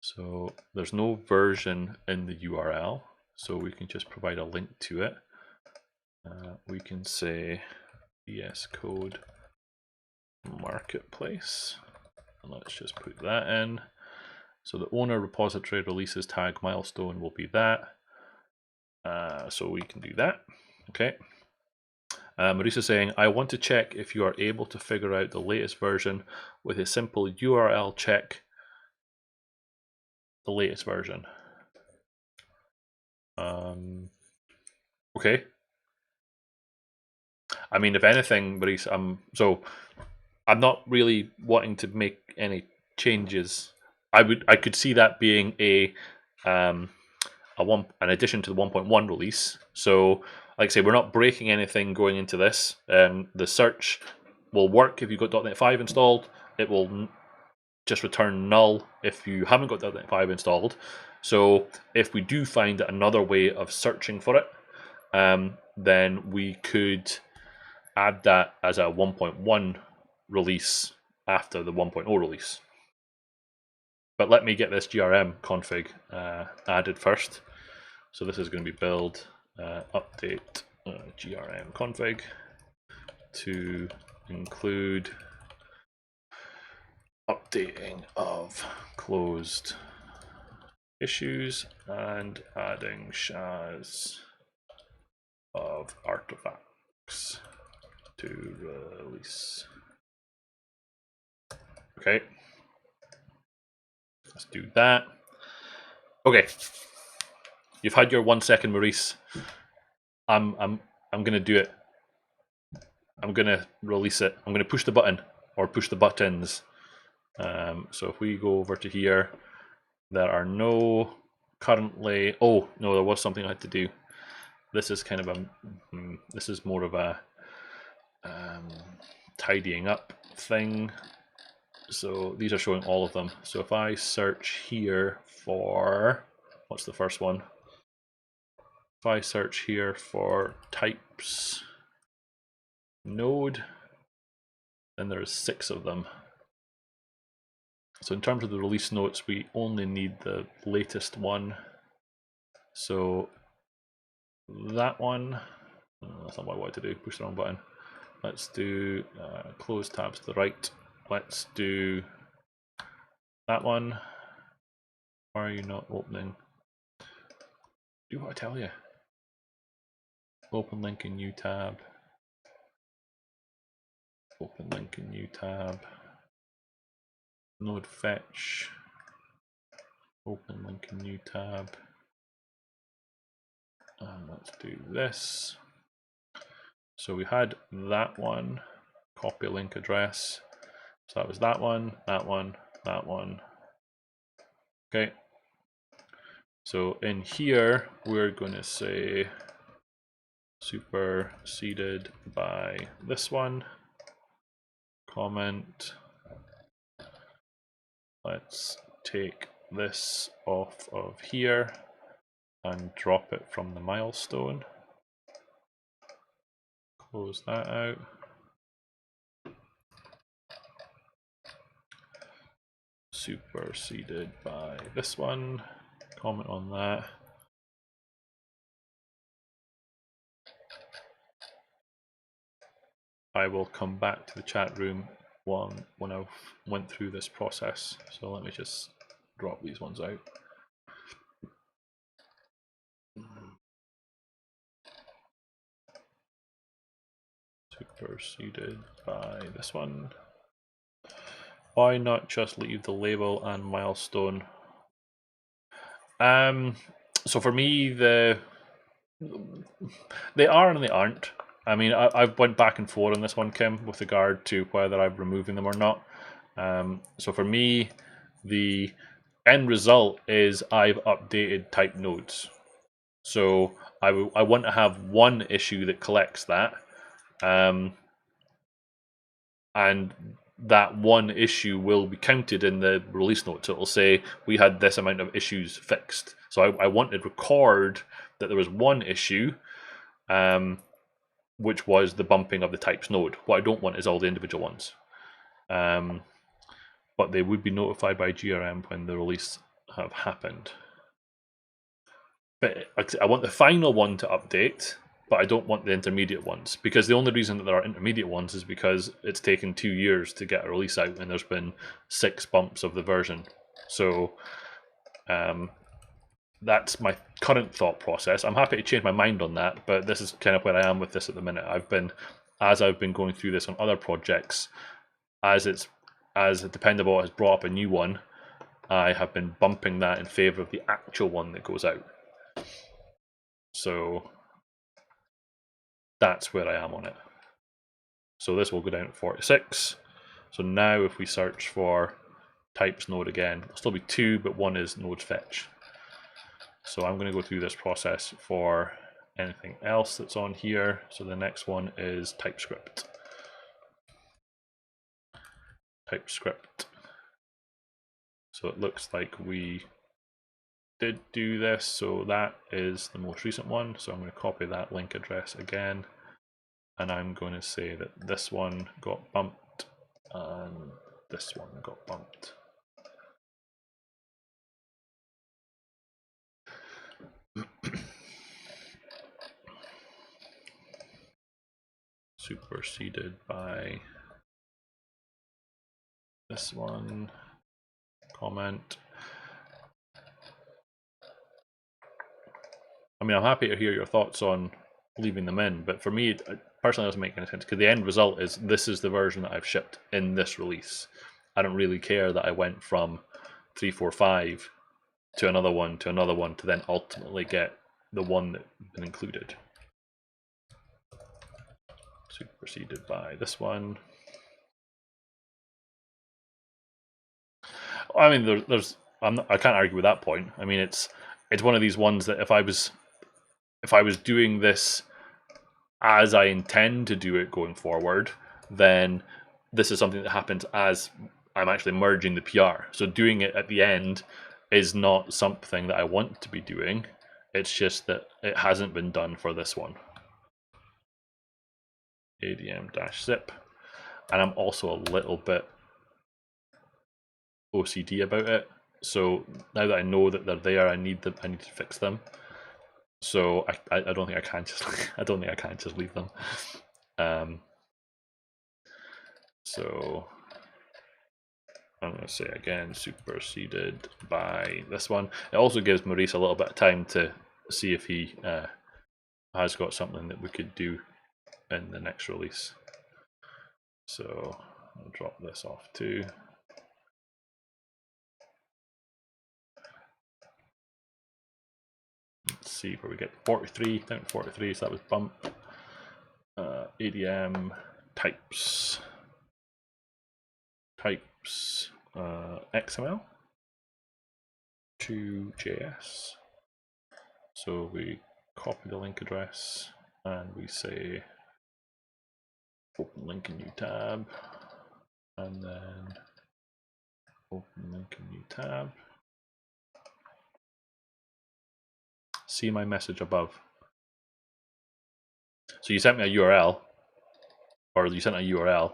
So there's no version in the URL, so we can just provide a link to it. We can say VS Code Marketplace, and let's just put that in. So the owner repository releases tag milestone will be that. So we can do that. Okay. Marisa saying, I want to check if you are able to figure out the latest version with a simple URL check the latest version. Okay. I mean, if anything, Marisa, so I'm not really wanting to make any changes. I could see that being an addition to the 1.1 release. So, like I say, we're not breaking anything going into this. The search will work if you've got .NET 5 installed. It will just return null if you haven't got .NET 5 installed. So if we do find another way of searching for it, then we could add that as a 1.1 release after the 1.0 release. But let me get this GRM config added first. So this is going to be build update GRM config to include updating of closed issues and adding SHAs of artifacts to release. Okay, let's do that. Okay, you've had your 1 second, Maurice. I'm gonna do it. I'm gonna release it. I'm gonna push the button or push the buttons. So if we go over to here, there are no currently. Oh no, there was something I had to do. This is kind of a. This is more of a tidying up thing. So these are showing all of them. So if I search here for, what's the first one? If I search here for types node, then there's 6 of them. So in terms of the release notes, we only need the latest one. So that one, that's not what I wanted to do, push the wrong button. Let's do close tabs to the right. Let's do that one. Why are you not opening? Do what I tell you. Open link in new tab. Open link in new tab. Node fetch. Open link in new tab. And let's do this. So we had that one. Copy link address. So that was that one, that one, that one. Okay. So in here, we're going to say superseded by this one. Comment. Let's take this off of here and drop it from the milestone. Close that out. Superseded by this one. Comment on that. I will come back to the chat room when I've went through this process. So let me just drop these ones out. Superseded by this one. Why not just leave the label and milestone? So for me, they are and they aren't. I mean, I've went back and forth on this one, Kim, with regard to whether I'm removing them or not. So for me, the end result is I've updated type nodes. So I want to have one issue that collects that, and that one issue will be counted in the release notes. So it'll say we had this amount of issues fixed. So I want to record that there was one issue, which was the bumping of the types node. What I don't want is all the individual ones. But they would be notified by GRM when the release have happened. But I want the final one to update, but I don't want the intermediate ones, because the only reason that there are intermediate ones is because it's taken 2 years to get a release out and there's been 6 bumps of the version. So that's my current thought process. I'm happy to change my mind on that, but this is kind of where I am with this at the minute. As I've been going through this on other projects, as Dependable has brought up a new one, I have been bumping that in favor of the actual one that goes out. So that's where I am on it. So this will go down to 46. So now if we search for types node again, it'll still be 2, but 1 is node fetch. So I'm going to go through this process for anything else that's on here. So the next one is TypeScript. TypeScript. So it looks like we did do this. So that is the most recent one. So I'm going to copy that link address again. And I'm going to say that this one got bumped and this one got bumped. Superseded by this one. Comment. I mean, I'm happy to hear your thoughts on leaving them in, but for me, it personally doesn't make any sense, because the end result is this is the version that I've shipped in this release. I don't really care that I went from 345 to another one to then ultimately get the one that's been included. Superseded by this one. I mean, I can't argue with that point. I mean, it's one of these ones that if I was doing this as I intend to do it going forward, then this is something that happens as I'm actually merging the PR. So doing it at the end is not something that I want to be doing. It's just that it hasn't been done for this one. ADM-zip. And I'm also a little bit OCD about it. So now that I know that they're there, I need to fix them. So I don't think I can just leave them. So I'm going to say again, superseded by this one. It also gives Maurice a little bit of time to see if he has got something that we could do in the next release. So I'll drop this off too. Let's see where we get 43, down to 43, so that was bump. ADM types XML to JS. So we copy the link address and we say open link in new tab, and then open link in new tab. See my message above. So you sent me a URL, or you sent a URL.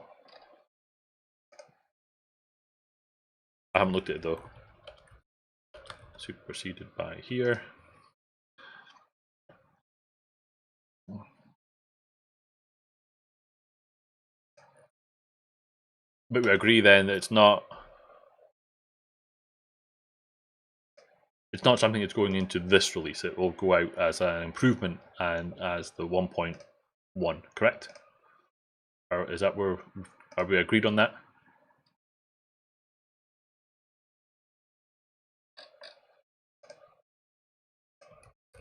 I haven't looked at it though. Superseded by here. But we agree then that it's not something that's going into this release. It will go out as an improvement and as the 1.1, correct? Or is that where, are we agreed on that?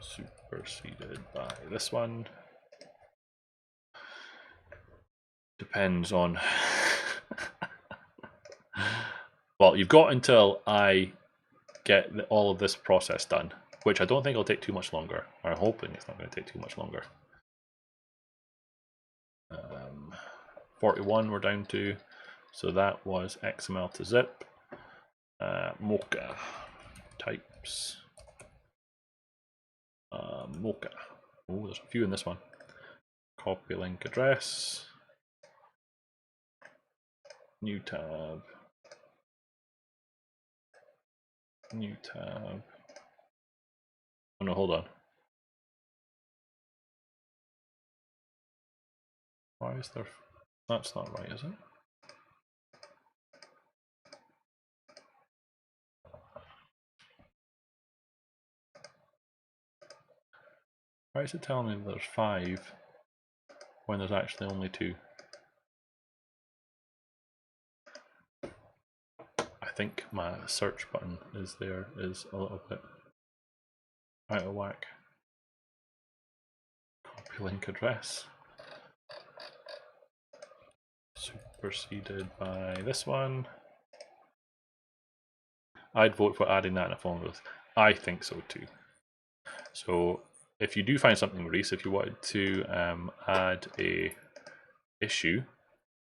Superseded by this one. Depends on well, you've got until I get all of this process done, which I don't think will take too much longer. I'm hoping it's not going to take too much longer. 41 we're down to, so that was XML to zip. Mocha types. Mocha. Oh, there's a few in this one. Copy link address. New tab. New tab. Oh no, hold on. Why is there? That's not right, is it? Why is it telling me there's 5 when there's actually only 2? I think my search button is a little bit out of whack. Copy link address. Superseded by this one. I'd vote for adding that in a phone booth. I think so too. So if you do find something, Maurice, if you wanted to add a issue,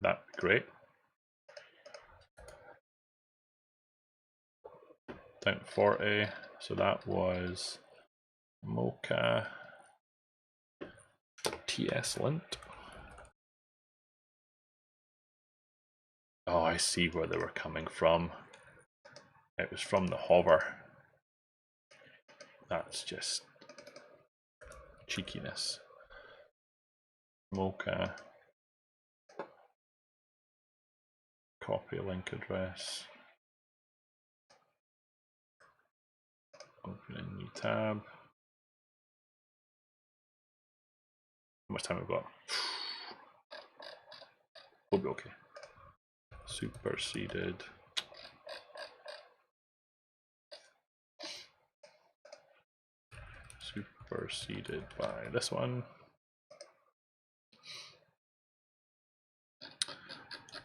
that'd be great. Down to 40, so that was Mocha TS lint. Oh, I see where they were coming from. It was from the hover. That's just cheekiness. Mocha. Copy link address. Open a new tab. How much time have we got? We'll be okay. Superseded preceded by this one.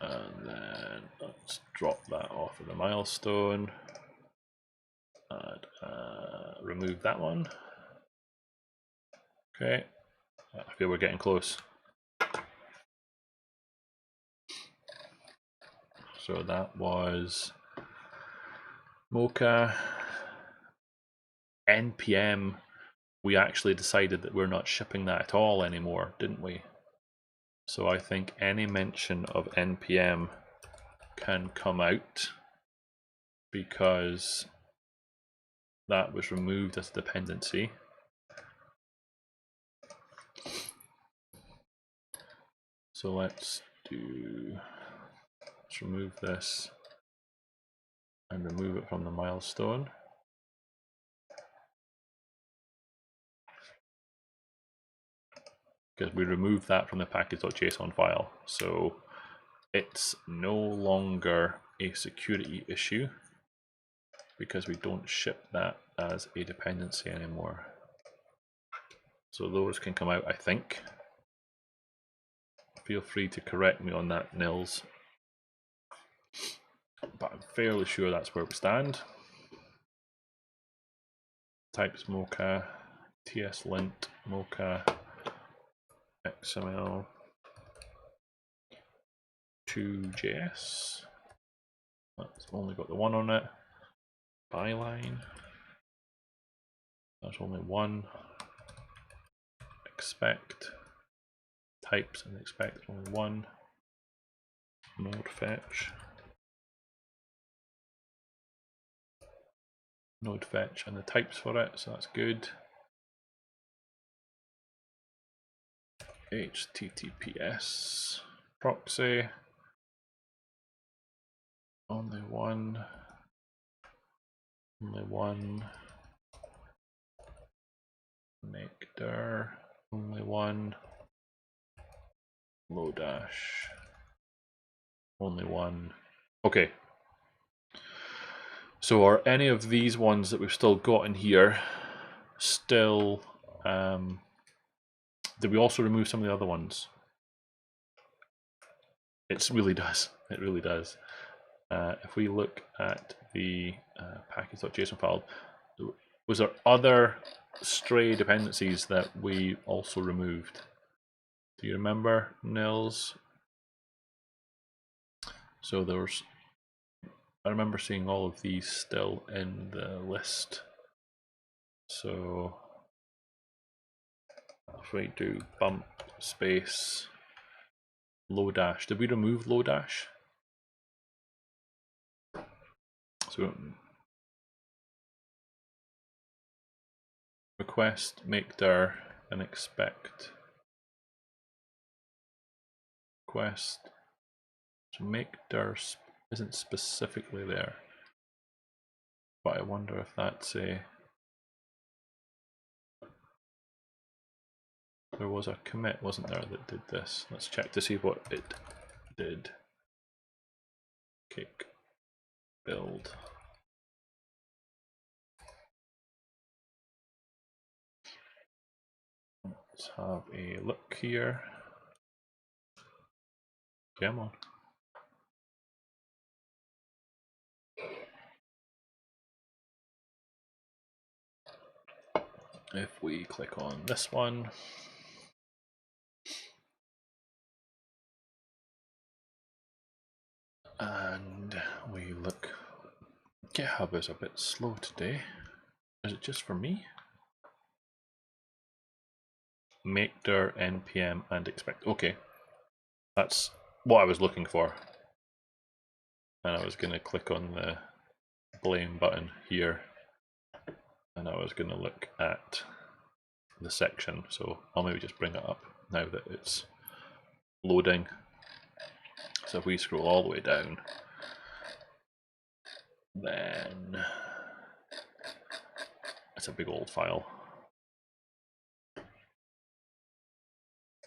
And then let's drop that off of the milestone and remove that one. Okay, I feel we're getting close. So that was Mocha. NPM, we actually decided that we're not shipping that at all anymore, didn't we? So I think any mention of NPM can come out because that was removed as a dependency. So let's remove this and remove it from the milestone. Because we removed that from the package.json file. So it's no longer a security issue because we don't ship that as a dependency anymore. So those can come out, I think. Feel free to correct me on that, Nils. But I'm fairly sure that's where we stand. Types Mocha, tslint Mocha, XML 2.js. That's only got the one on it. Byline. That's only one. Expect. Types and expect only one. Node fetch. Node fetch and the types for it, so that's good. HTTPS proxy. Only one. Only one. Make dir. Only one. Lodash. Only one. Okay. So are any of these ones that we've still got in here still... did we also remove some of the other ones? It really does. It really does. If we look at the package.json file, was there other stray dependencies that we also removed? Do you remember, Nils? So there's... I remember seeing all of these still in the list. So if we do bump space Lodash, did we remove Lodash? So request make dir and expect request. So make dir isn't specifically there, but I wonder if that's a... There was a commit, wasn't there, that did this? Let's check to see what it did. Cake build. Let's have a look here. Come on. If we click on this one, and we look, GitHub is a bit slow today. Is it just for me? Make dir npm and expect. Okay, that's what I was looking for. And I was going to click on the blame button here, and I was going to look at the section. So I'll maybe just bring it up now that it's loading. So if we scroll all the way down, then it's a big old file.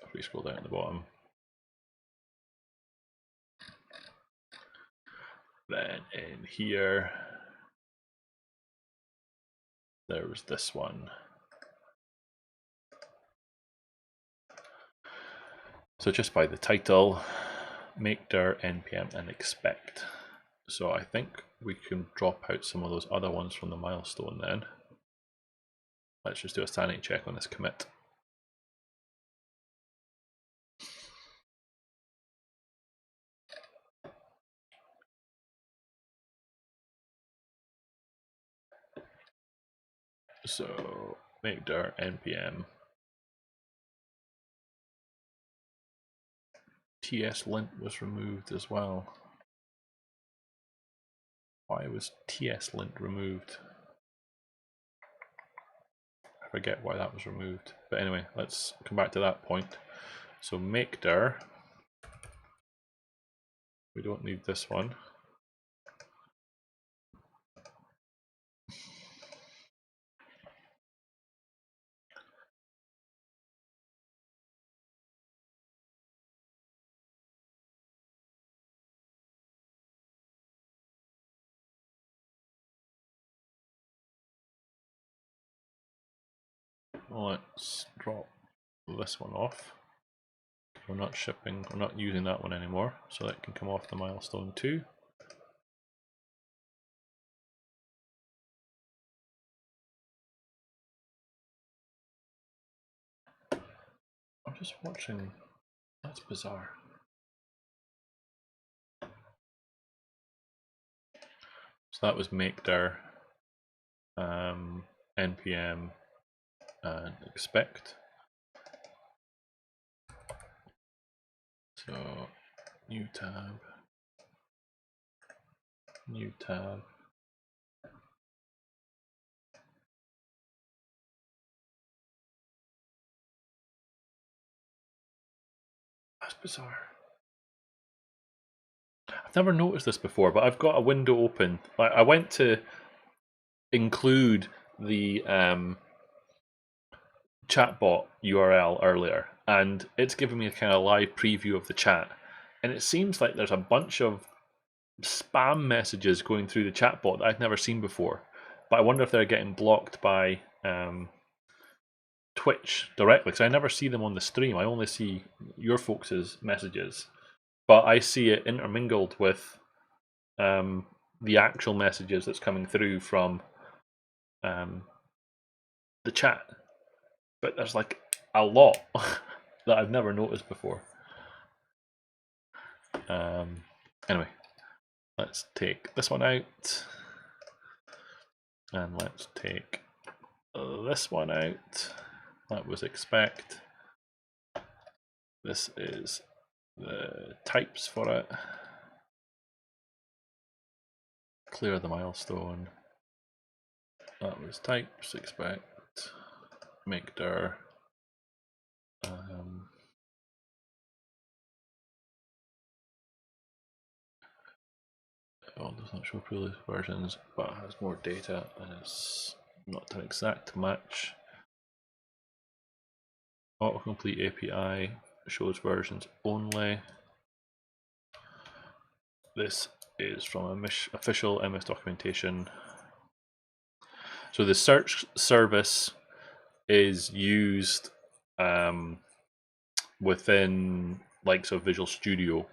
If we scroll down at the bottom, then in here there was this one. So just by the title, make dir npm and expect. So I think we can drop out some of those other ones from the milestone then. Let's just do a sanity check on this commit. So make dir npm TSLint was removed as well. Why was TSLint removed? I forget why that was removed. But anyway, let's come back to that point. So make dir, we don't need this one. Let's drop this one off. We're not shipping, we're not using that one anymore, so that can come off the milestone too. I'm just watching, that's bizarre. So that was make dir npm and expect. So new tab. That's bizarre. I've never noticed this before, but I've got a window open. I went to include the chatbot URL earlier, and it's giving me a kind of live preview of the chat, and it seems like there's a bunch of spam messages going through the chatbot that I've never seen before. But I wonder if they're getting blocked by Twitch directly, because I never see them on the stream. I only see your folks' messages, but I see it intermingled with the actual messages that's coming through from the chat. But there's like a lot that I've never noticed before. Anyway, let's take this one out, and let's take this one out. That was expect. This is the types for it. Clear the milestone. That was types, expect, make dir. Oh, it does not show previous versions, but it has more data and it's not an exact match. Autocomplete API shows versions only. This is from official MS documentation. So the search service is used within likes of Visual Studio.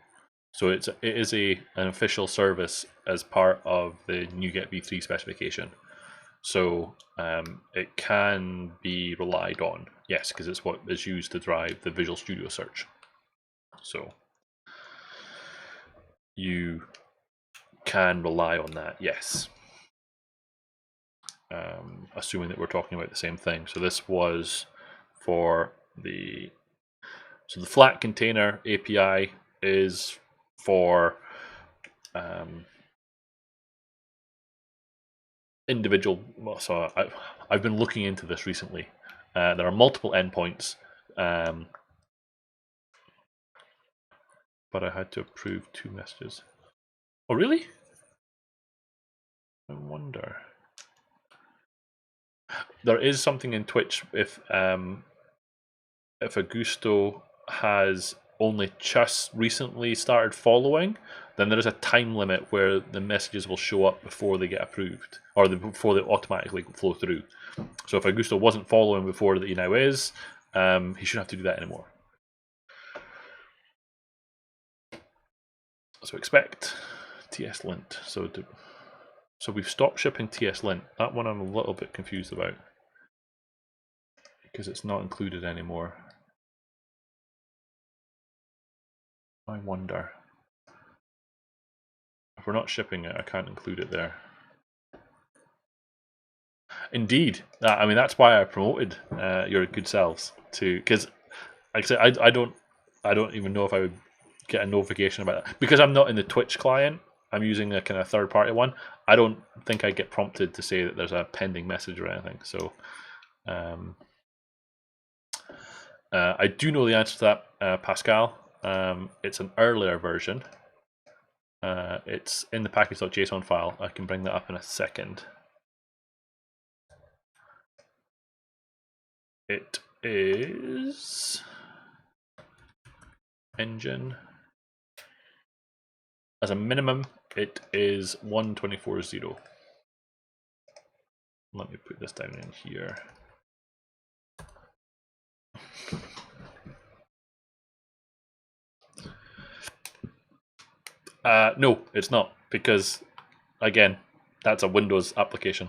So it is an official service as part of the NuGet v3 specification. So it can be relied on, yes, because it's what is used to drive the Visual Studio search. So you can rely on that, yes. Assuming that we're talking about the same thing. So this was for the flat container API is for individual. So I've been looking into this recently. There are multiple endpoints, but I had to approve 2 messages. Oh, really? I wonder. There is something in Twitch if Augusto has only just recently started following, then there is a time limit where the messages will show up before they get approved, or before they automatically flow through. So if Augusto wasn't following before that he now is, he shouldn't have to do that anymore. So expect TS-lint. So we've stopped shipping TS-lint. That one I'm a little bit confused about because it's not included anymore. I wonder. If we're not shipping it, I can't include it there. Indeed, I mean that's why I promoted your good selves to, because like I said, I don't even know if I would get a notification about that because I'm not in the Twitch client. I'm using a kind of third-party one. I don't think I get prompted to say that there's a pending message or anything. So I do know the answer to that, Pascal. It's an earlier version. It's in the package.json file. I can bring that up in a second. It is engine. As a minimum, it is 124.0. Let me put this down in here. No, it's not, because again, that's a Windows application.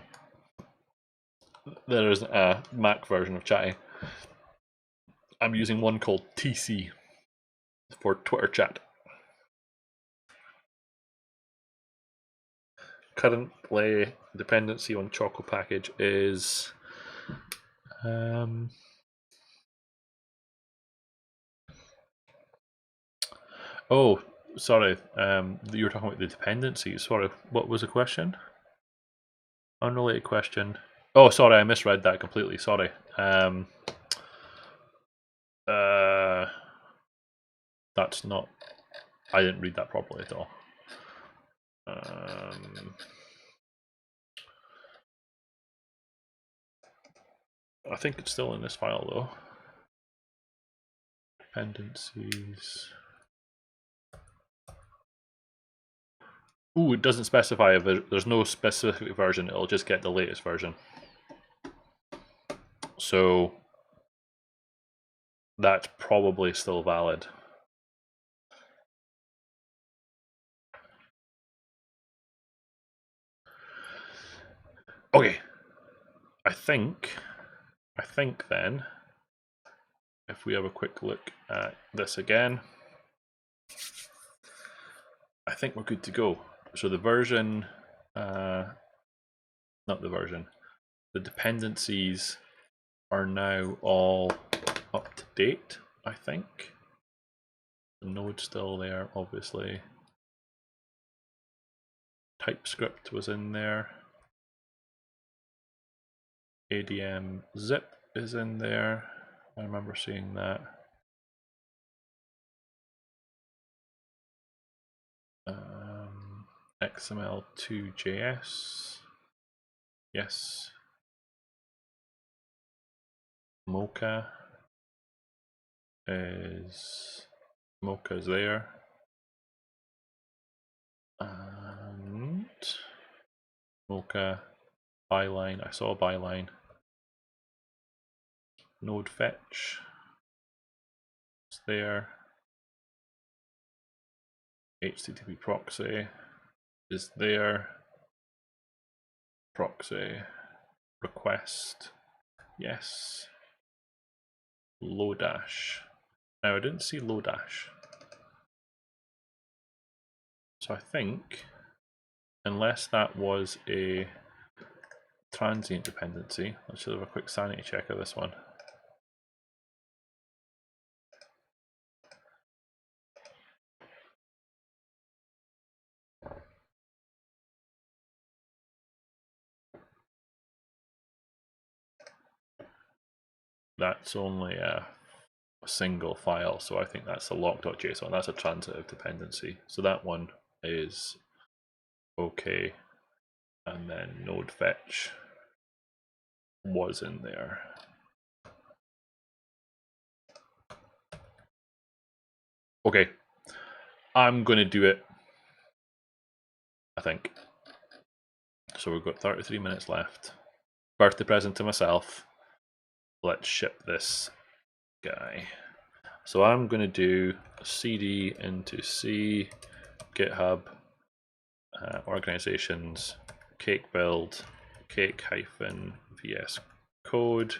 There is a Mac version of Chatty. I'm using one called TC for Twitter chat. Currently, dependency on Choco package is oh, sorry. You were talking about the dependencies. Sorry, what was the question? Unrelated question. Oh, sorry, I misread that completely. Sorry. That's not. I didn't read that properly at all. I think it's still in this file though. Dependencies. Ooh, it doesn't specify if there's no specific version. It'll just get the latest version. So that's probably still valid. Okay. I think then, if we have a quick look at this again, I think we're good to go. So the version, not the version, the dependencies are now all up to date, I think. The node's still there, obviously. TypeScript was in there. ADM zip is in there. I remember seeing that. XML2.js. Yes. Mocha is there. And Mocha byline. I saw a byline. Node fetch is there. HTTP proxy is there. Proxy request. Yes. Lodash. Now I didn't see Lodash. So I think, unless that was a transient dependency, let's just have a quick sanity check of this one. That's only a single file, so I think that's a lock.json. That's a transitive dependency. So that one is okay. And then node fetch was in there. Okay, I'm going to do it, I think. So we've got 33 minutes left. Birthday present to myself. Let's ship this guy. So I'm going to do cd into C GitHub, organizations, Cake build, Cake-VS Code,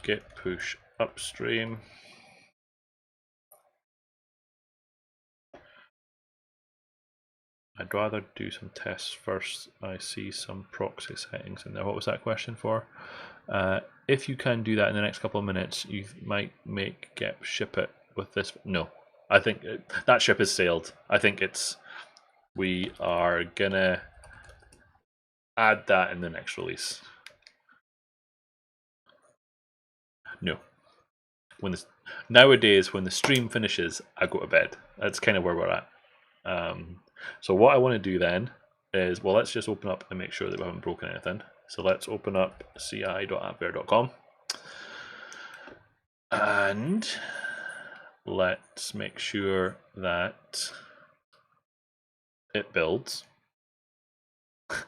git push upstream. I'd rather do some tests first. I see some proxy settings in there. What was that question for? If you can do that in the next couple of minutes, you might make get ship it with this. No, I think that ship has sailed. I think we are gonna add that in the next release. No, nowadays when the stream finishes, I go to bed. That's kind of where we're at. So what I want to do then is, well, let's just open up and make sure that we haven't broken anything. So let's open up ci.appware.com and let's make sure that it builds.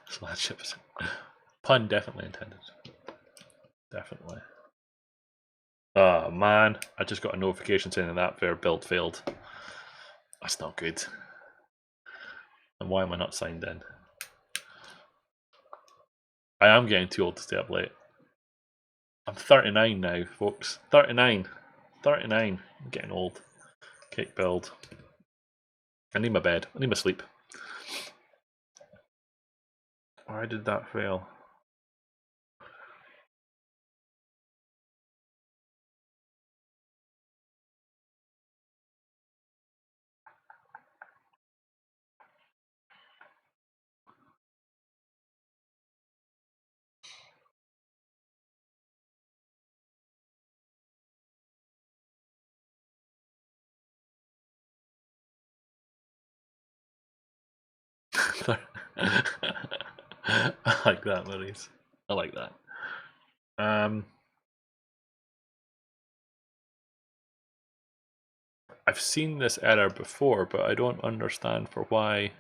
Slash ships. Pun definitely intended. Definitely. Oh man, I just got a notification saying that Appware build failed. That's not good. And why am I not signed in? I am getting too old to stay up late. I'm 39 now, folks. 39. 39. I'm getting old. Cake build. I need my bed. I need my sleep. Why did that fail? I like that, Maurice. I like that. I've seen this error before, but I don't understand for why.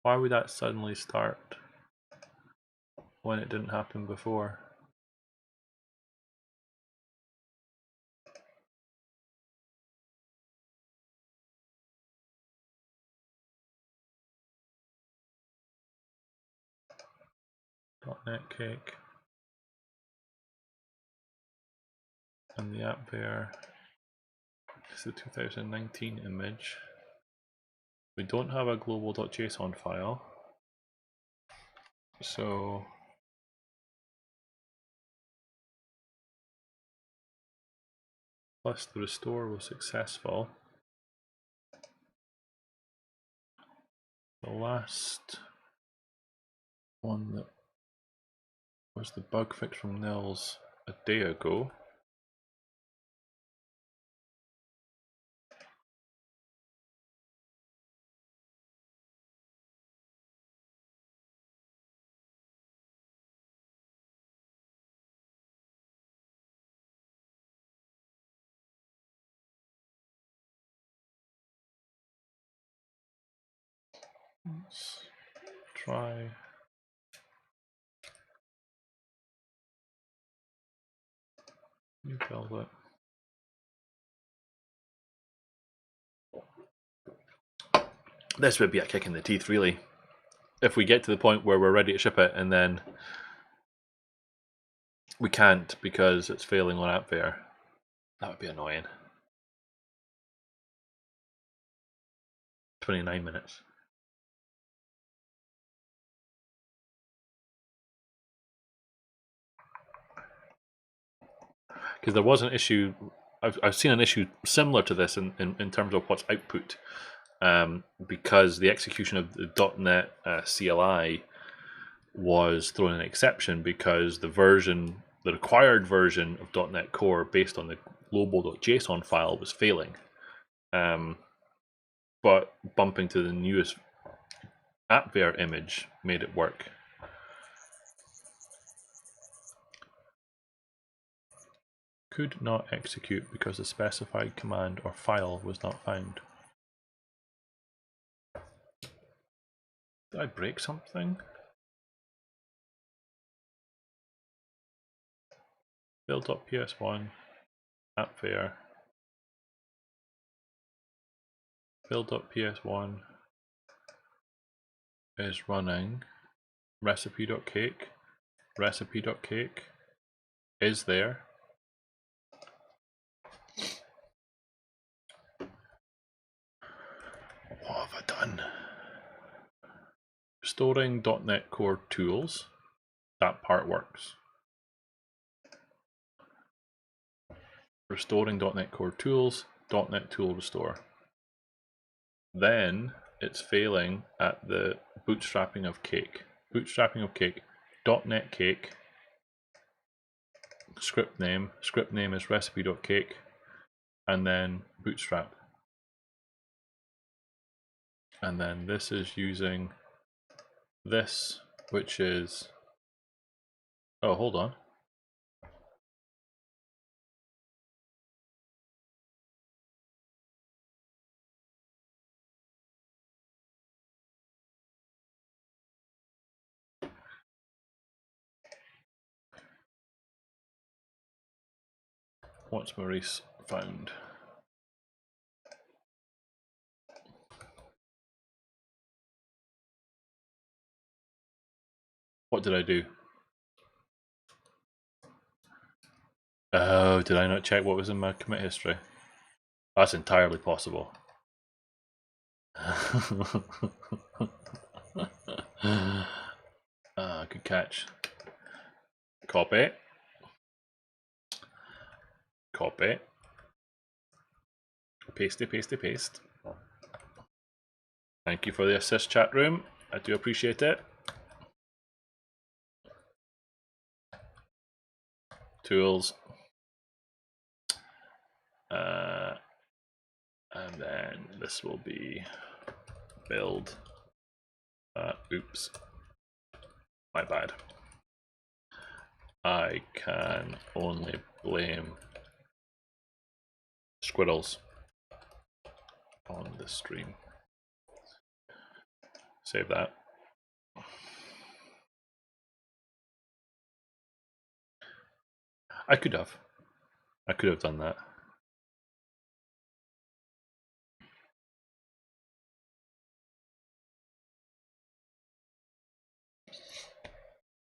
Why would that suddenly start when it didn't happen before? .NET Cake and the Appware is the 2019 image. We don't have a global.json file, so plus the restore was successful. The last one that was the bug fix from Nils a day ago. Let's try. New build it. This would be a kick in the teeth, really, if we get to the point where we're ready to ship it and then we can't because it's failing on Appware. That would be annoying. 29 minutes. Because there was an issue, I've seen an issue similar to this in terms of what's output, because the execution of the .NET CLI was throwing an exception because the required version of .NET Core based on the global.json file was failing. But bumping to the newest Appware image made it work. Could not execute because the specified command or file was not found. Did I break something? build.ps1 appfair build.ps1 is running recipe.cake. Recipe.cake is there. What have I done? Restoring .NET Core tools. That part works. Restoring .NET Core tools, .NET tool restore. Then it's failing at the bootstrapping of Cake. Bootstrapping of Cake. .NET Cake. Script name is recipe.cake, and then bootstrap. And then this is using this, which is, oh, hold on. What's Maurice found? What did I do? Oh, did I not check what was in my commit history? That's entirely possible. Good catch. Copy. Copy. Pasty, pasty, paste. Thank you for the assist, chat room. I do appreciate it. Tools. And then this will be build. Oops. My bad. I can only blame squirrels on the stream. Save that. I could have done that.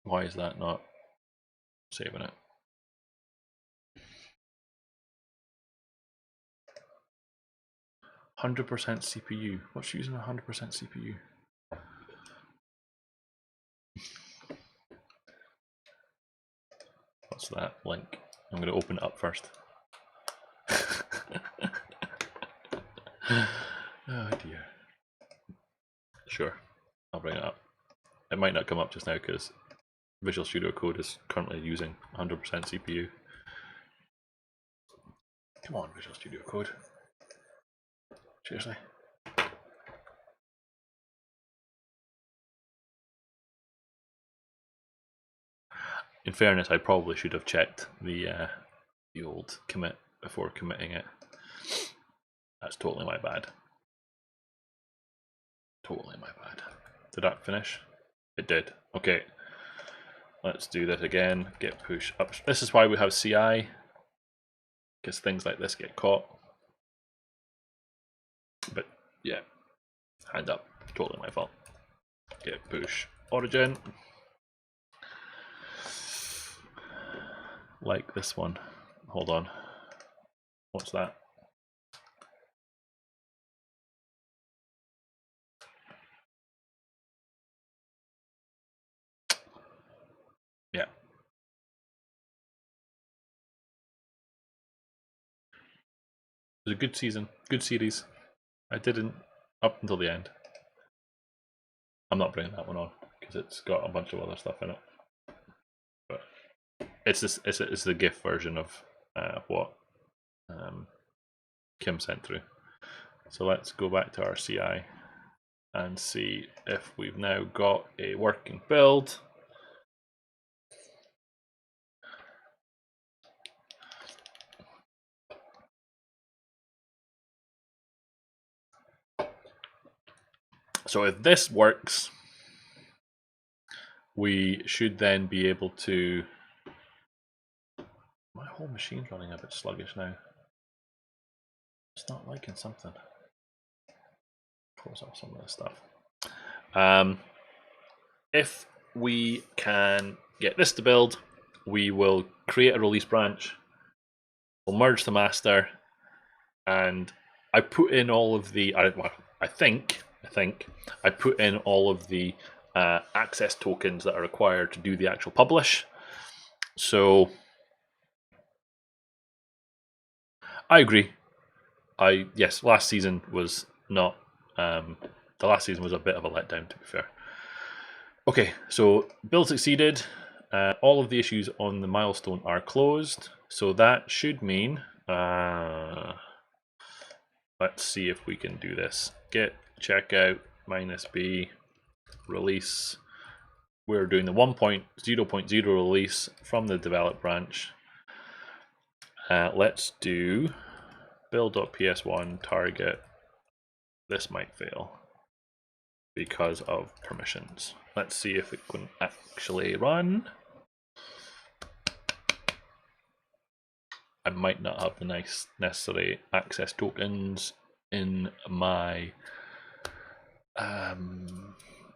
Why is that not saving it? $100% CPU. What's using 100% CPU? What's that link? I'm going to open it up first. Oh dear. Sure, I'll bring it up. It might not come up just now because Visual Studio Code is currently using 100% CPU. Come on, Visual Studio Code. Seriously. In fairness, I probably should have checked the old commit before committing it. That's totally my bad. Totally my bad. Did that finish? It did. Okay. Let's do that again. Git push up. This is why we have CI, because things like this get caught. But yeah, hand up. Totally my fault. Git push origin. Like this one. Hold on. What's that? Yeah. It was a good season, good series. I didn't up until the end. I'm not bringing that one on because it's got a bunch of other stuff in it. But it's this. It's the GIF version of what Kim sent through. So let's go back to our CI and see if we've now got a working build. So if this works, we should then be able to My whole machine's running a bit sluggish now. It's not liking something. Close off some of this stuff. If we can get this to build, we will create a release branch. We'll merge the master, and I put in all of the. I think I put in all of the access tokens that are required to do the actual publish. So I agree. Yes, last season was not. The last season was a bit of a letdown, to be fair. Okay, so build succeeded. All of the issues on the milestone are closed, so that should mean. Let's see if we can do this. Git checkout -b release. We're doing the 1.0.0 release from the develop branch. Let's do build.ps1 target. This might fail because of permissions. Let's see if it can actually run. I might not have the necessary access tokens in my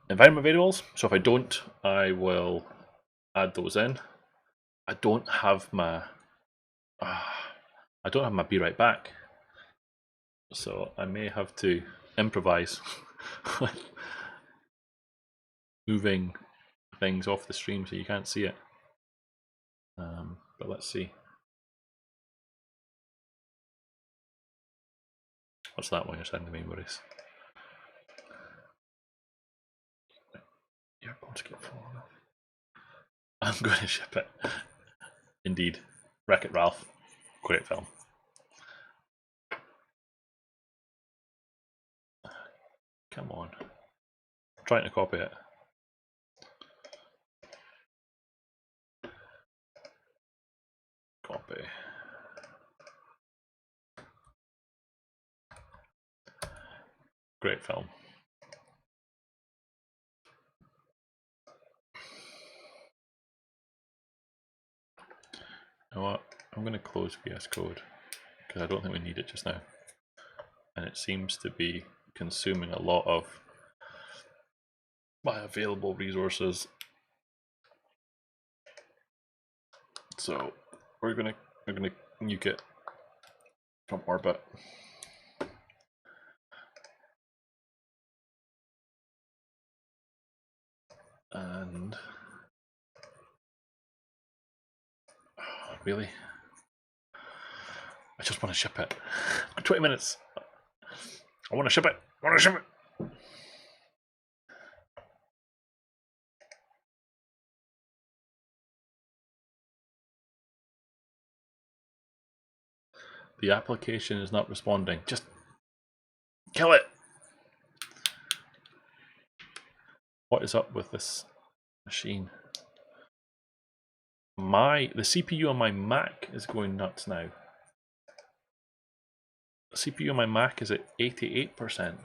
environment variables. So if I don't, I will add those in. I don't have my be right back. So I may have to improvise moving things off the stream so you can't see it. But let's see. What's that one you're sending me, Maurice? You're going to get fallen off. I'm going to ship it. Indeed. Wreck-It Ralph. Great film. Come on. I'm trying to copy it. Copy. Great film. You know what? I'm going to close VS Code because I don't think we need it just now. And it seems to be consuming a lot of my available resources. So we're gonna nuke it from orbit. And really, I just want to ship it. 20 minutes. I want to ship it. I want to ship it. The application is not responding. Just kill it. What is up with this machine? The CPU on my Mac is going nuts now. The CPU on my Mac is at 88%.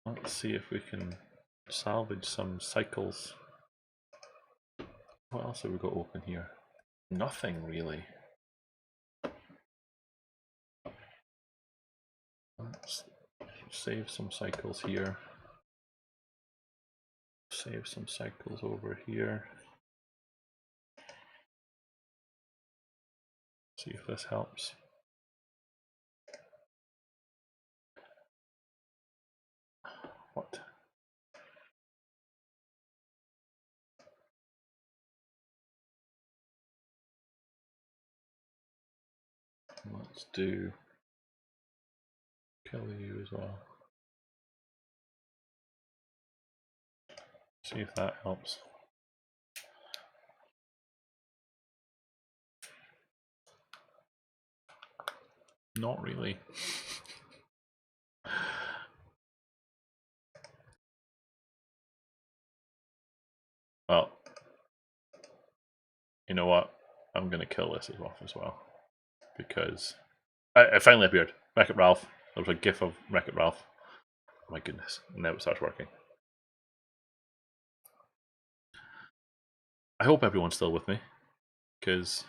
Let's see if we can salvage some cycles. What else have we got open here? Nothing really. Let's save some cycles here. Save some cycles over here. See if this helps. What? Let's do kill you as well. See if that helps. Not really. Well, you know what? I'm going to kill this off as well. Because it finally appeared. Wreck-It Ralph. There was a gif of Wreck-It Ralph. Oh my goodness. And now it starts working. I hope everyone's still with me, because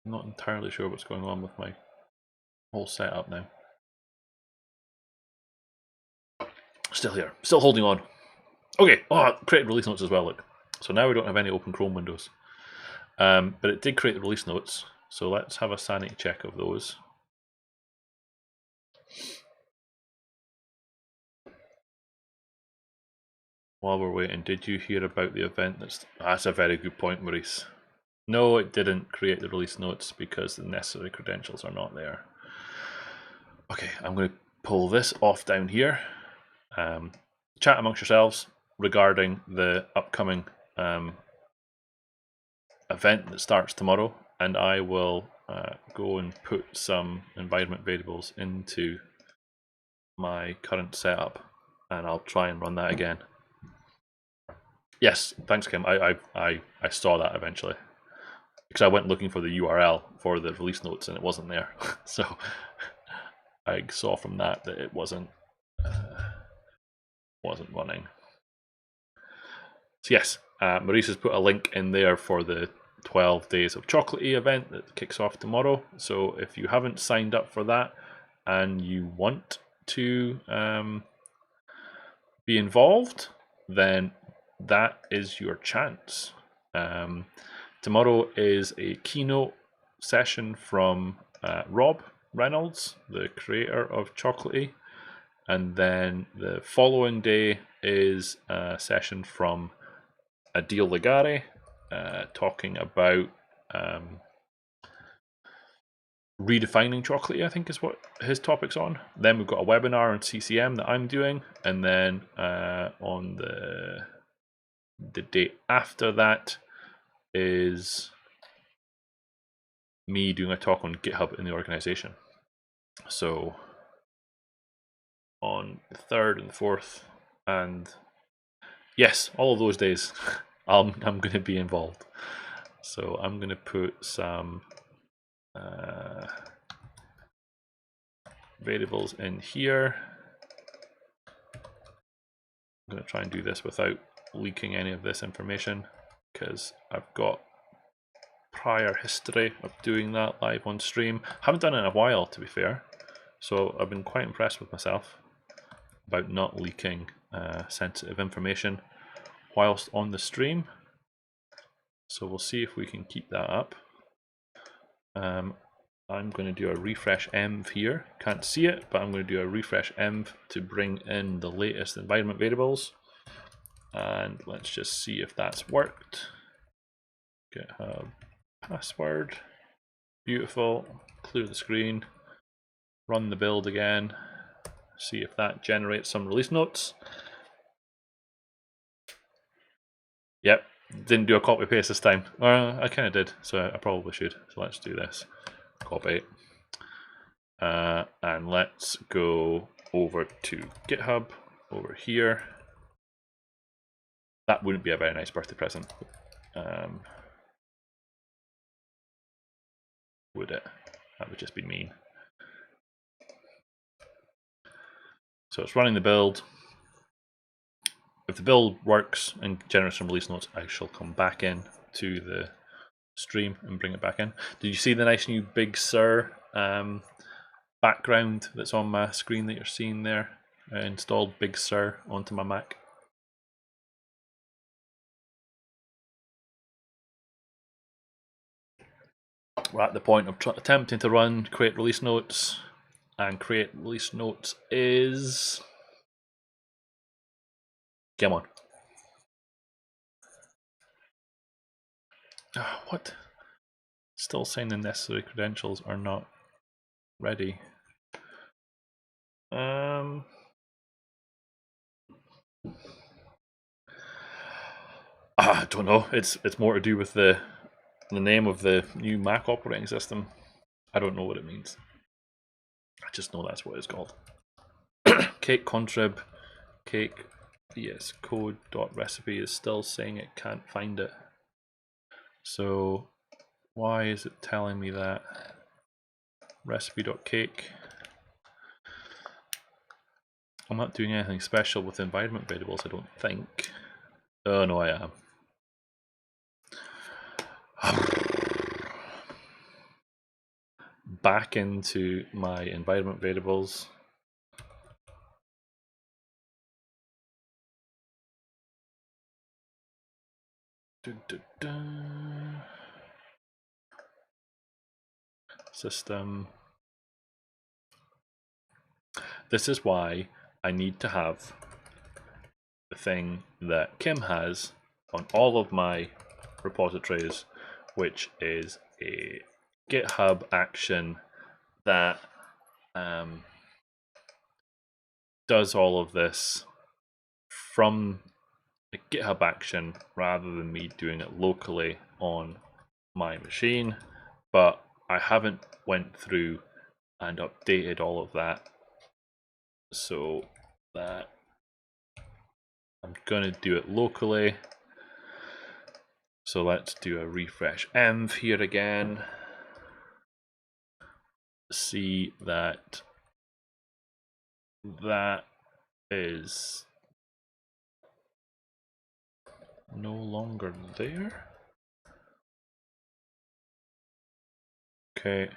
I'm not entirely sure what's going on with my whole setup now. Still here, still holding on. Okay, created release notes as well, look. So now we don't have any open Chrome windows. But it did create the release notes, so let's have a sanity check of those. While we're waiting, did you hear about the event? That's a very good point, Maurice. No, it didn't create the release notes because the necessary credentials are not there. Okay, I'm going to pull this off down here. Chat amongst yourselves regarding the upcoming event that starts tomorrow, and I will go and put some environment variables into my current setup, and I'll try and run that again. Yes, thanks, Kim. I saw that eventually because I went looking for the URL for the release notes and it wasn't there. So I saw from that it wasn't running. So yes, Maurice has put a link in there for the 12 Days of Chocolatey event that kicks off tomorrow. So if you haven't signed up for that and you want to be involved, then that is your chance. Tomorrow is a keynote session from Rob Reynolds, the creator of Chocolatey, and then the following day is a session from Adil Ligari, talking about redefining Chocolatey, I think is what his topic's on. Then we've got a webinar on CCM that I'm doing, and then on the day after that is me doing a talk on GitHub in the organization. So on the 3rd and the 4th, and yes, all of those days I'm going to be involved. So I'm going to put some variables in here. I'm going to try and do this without leaking any of this information because I've got prior history of doing that live on stream. Haven't done it in a while, to be fair, so I've been quite impressed with myself about not leaking sensitive information whilst on the stream. So we'll see if we can keep that up. I'm going to do a refresh env here. Can't see it, but I'm going to do a refresh env to bring in the latest environment variables. And let's just see if that's worked. GitHub password. Beautiful. Clear the screen. Run the build again. See if that generates some release notes. Yep, didn't do a copy paste this time. I kind of did, so I probably should. So let's do this. Copy. And let's go over to GitHub over here. That wouldn't be a very nice birthday present, would it? That would just be mean. So it's running the build. If the build works and generates some release notes, I shall come back in to the stream and bring it back in. Did you see the nice new Big Sur background that's on my screen that you're seeing there? I installed Big Sur onto my Mac. We're at the point of attempting to run create release notes, and create release notes is... Come on. What? Still saying the necessary credentials are not ready. I don't know. It's more to do with the name of the new Mac operating system. I don't know what it means. I just know that's what it's called. Cake contrib Cake.VsCode.Recipe is still saying it can't find it. So why is it telling me that? Recipe.cake. I'm not doing anything special with environment variables, I don't think. Oh no, I am. Back into my environment variables. System. This is why I need to have the thing that Kim has on all of my repositories, which is a GitHub action that does all of this from a GitHub action rather than me doing it locally on my machine. But I haven't went through and updated all of that, so that I'm gonna do it locally. So let's do a refresh env here again. See that that is no longer there. Okay,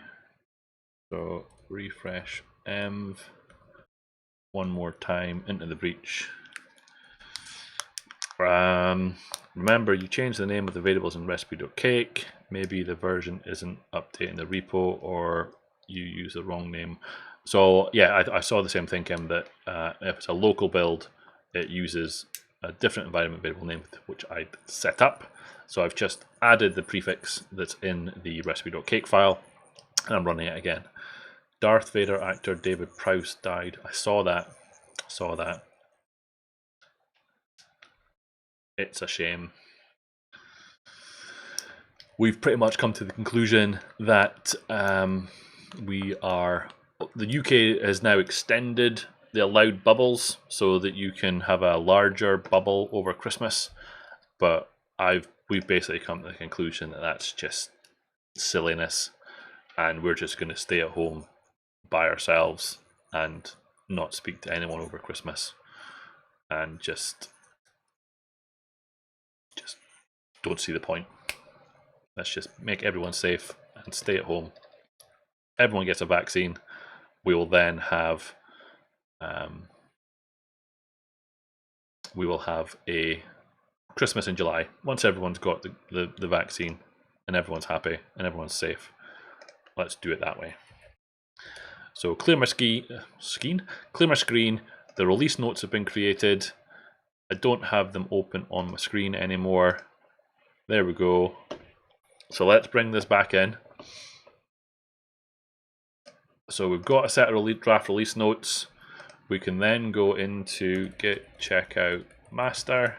so refresh env one more time into the breach. Remember, you change the name of the variables in recipe.cake. Maybe the version isn't updating the repo, or you use the wrong name. So yeah, I saw the same thing, Kim, that if it's a local build, it uses a different environment variable name, which I set up. So I've just added the prefix that's in the recipe.cake file, and I'm running it again. Darth Vader actor David Prowse died. I saw that. It's a shame. We've pretty much come to the conclusion that the UK has now extended the allowed bubbles so that you can have a larger bubble over Christmas, but we've basically come to the conclusion that that's just silliness, and we're just going to stay at home by ourselves and not speak to anyone over Christmas, and just don't see the point. Let's just make everyone safe and stay at home. Everyone gets a vaccine. We will then have a Christmas in July once everyone's got the vaccine and everyone's happy and everyone's safe. Let's do it that way. So clear my screen. The release notes have been created. I don't have them open on my screen anymore. There we go. So let's bring this back in. So we've got a set of draft release notes. We can then go into git checkout master.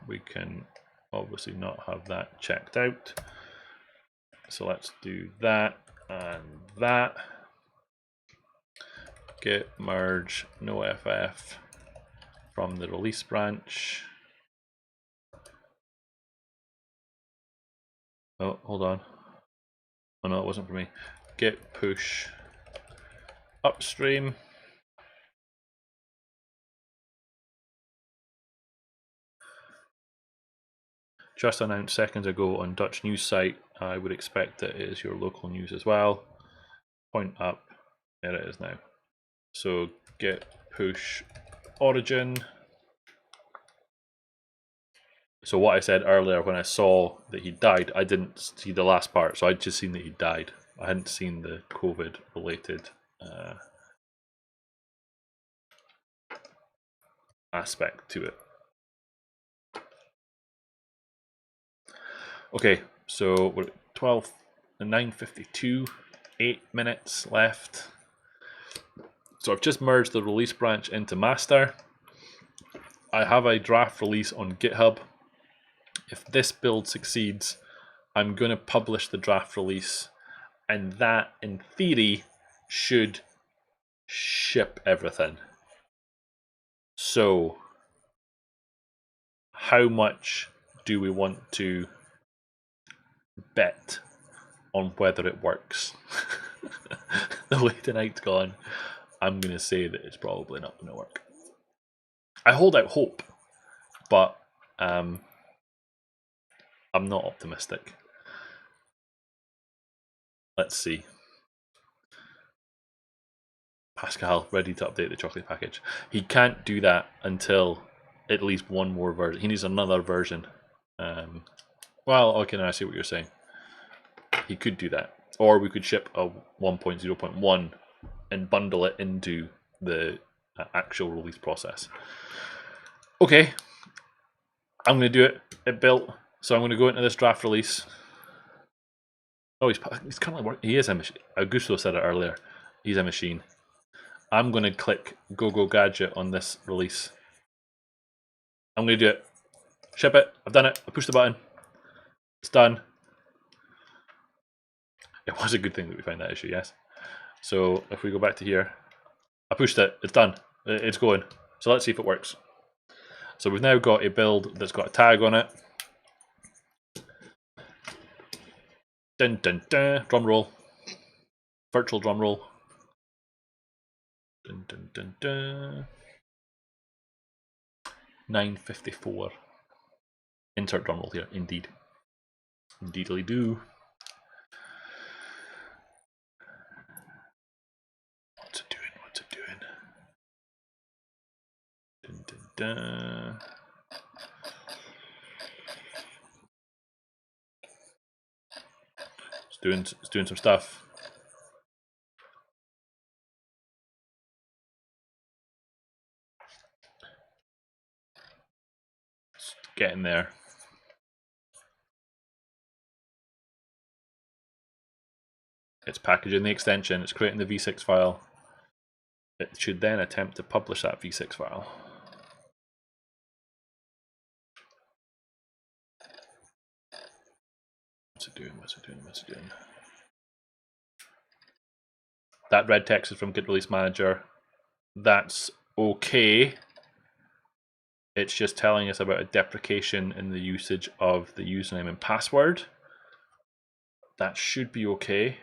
We can obviously not have that checked out. So let's do that and that. Git merge noff from the release branch. Oh, hold on. Oh no, it wasn't for me. Git push upstream. Just announced seconds ago on Dutch news site. I would expect that it is your local news as well. Point up. There it is now. So git push origin. So what I said earlier when I saw that he died, I didn't see the last part, so I'd just seen that he died. I hadn't seen the COVID related aspect to it. Okay, so we're at 12 and 9:52, 8 minutes left. So I've just merged the release branch into master. I have a draft release on GitHub. If this build succeeds, I'm going to publish the draft release, and that, in theory, should ship everything. So, how much do we want to bet on whether it works? the way tonight's gone, I'm going to say that it's probably not going to work. I hold out hope, but I'm not optimistic. Let's see. Pascal, ready to update the chocolate package. He can't do that until at least one more version. He needs another version. Well, okay, now I see what you're saying. He could do that. Or we could ship a 1.0.1 and bundle it into the actual release process. Okay, I'm going to do it. It built. So I'm going to go into this draft release. Oh, he's currently working. He is a machine. Augusto said it earlier. He's a machine. I'm going to click Go Gadget on this release. I'm going to do it. Ship it. I've done it. I pushed the button. It's done. It was a good thing that we found that issue, yes. So if we go back to here, I pushed it. It's done. It's going. So let's see if it works. So we've now got a build that's got a tag on it. Dun dun dun. Drum roll. Virtual drum roll. Dun dun dun dun. 954. Insert drum roll here. Indeed. Indeedly do. What's it doing? What's it doing? Dun dun dun. It's doing some stuff. It's getting there. It's packaging the extension. It's creating the v6 file. It should then attempt to publish that v6 file. What's it doing? What's it doing? What's it doing? That red text is from GItReleaseManager. That's okay. It's just telling us about a deprecation in the usage of the username and password. That should be okay.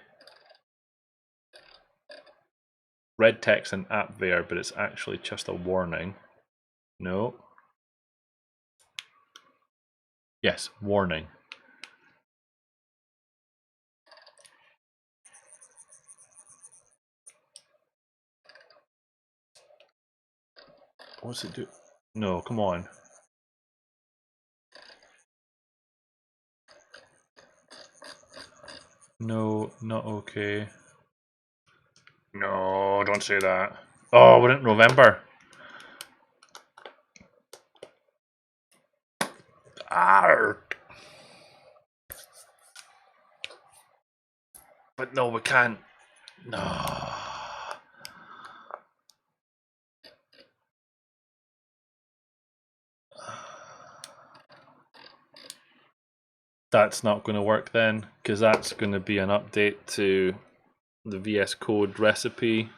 Red text and app there, but it's actually just a warning. No. Yes, warning. What's it do? No, come on. No, not okay. No, don't say that. Oh, we're in November. Arr. But no, we can't. No. That's not going to work then, because that's going to be an update to the VS Code recipe,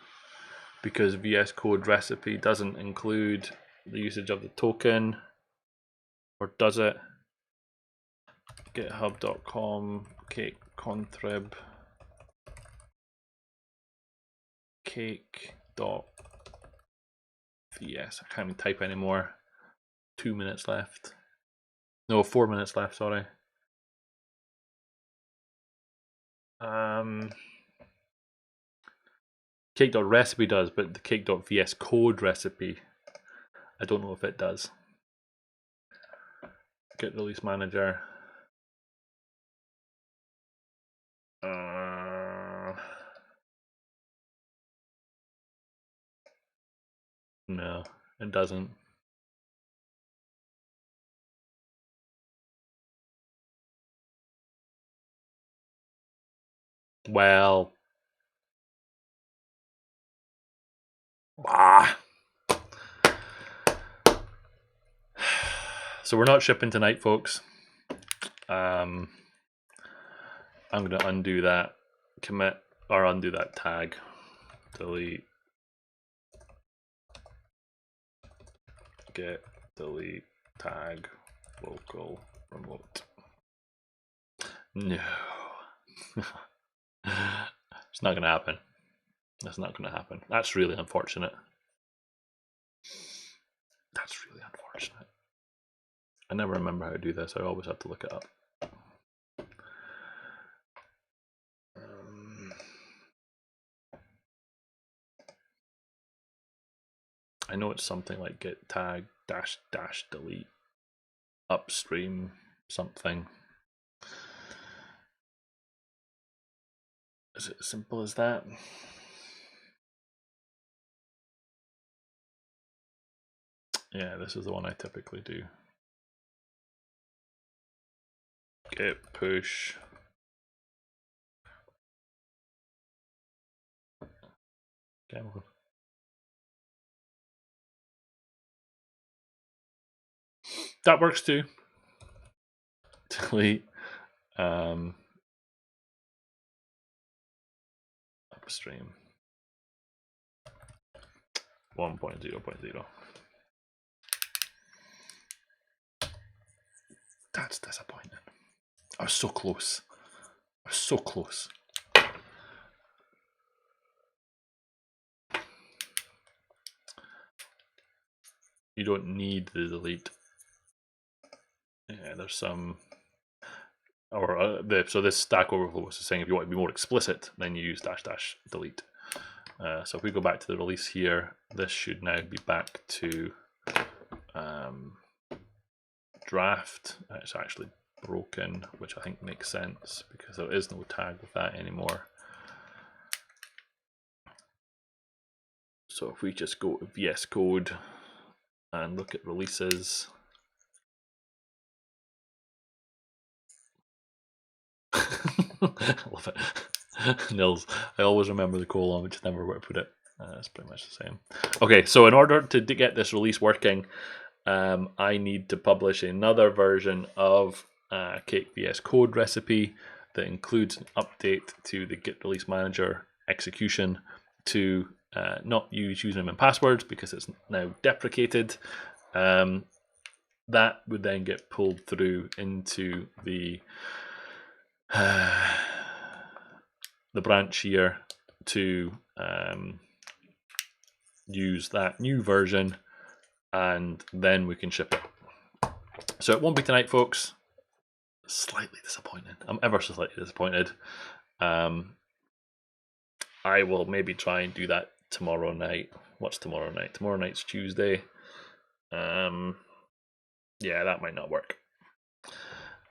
because VS Code recipe doesn't include the usage of the token, or does it? github.com cake.contrib cake.vs. I can't even type anymore. 2 minutes left. No, 4 minutes left, sorry. Cake.Recipe does, but the Cake.VsCode.Recipe, I don't know if it does. GItReleaseManager. No, it doesn't. Well, so we're not shipping tonight, folks. I'm going to undo that commit, or undo that tag. Delete. Git delete tag local remote. No. It's not going to happen. That's not going to happen. That's really unfortunate. That's really unfortunate. I never remember how to do this. I always have to look it up. I know it's something like git tag -- delete upstream something. Is it as simple as that? Yeah, this is the one I typically do. Git push chemical. That works too. Delete upstream 1.0.0. That's disappointing. I was so close. I was so close. You don't need the delete. Yeah, there's some, or so this Stack Overflow was saying if you want to be more explicit, then you use -- delete. So if we go back to the release here, this should now be back to draft. It's actually broken, which I think makes sense because there is no tag with that anymore. So if we just go to VS Code and look at releases, I love it. Nils, I always remember the colon, which never where to put it. It's pretty much the same. Okay, so in order to get this release working, I need to publish another version of Cake.VsCode.Recipe that includes an update to the GItReleaseManager execution to not use username and passwords because it's now deprecated. That would then get pulled through into the branch here to use that new version, and then we can ship it. So it won't be tonight, folks. Slightly disappointed. I'm ever so slightly disappointed. I will maybe try and do that tomorrow night. What's tomorrow night? Tomorrow night's Tuesday. Yeah, that might not work.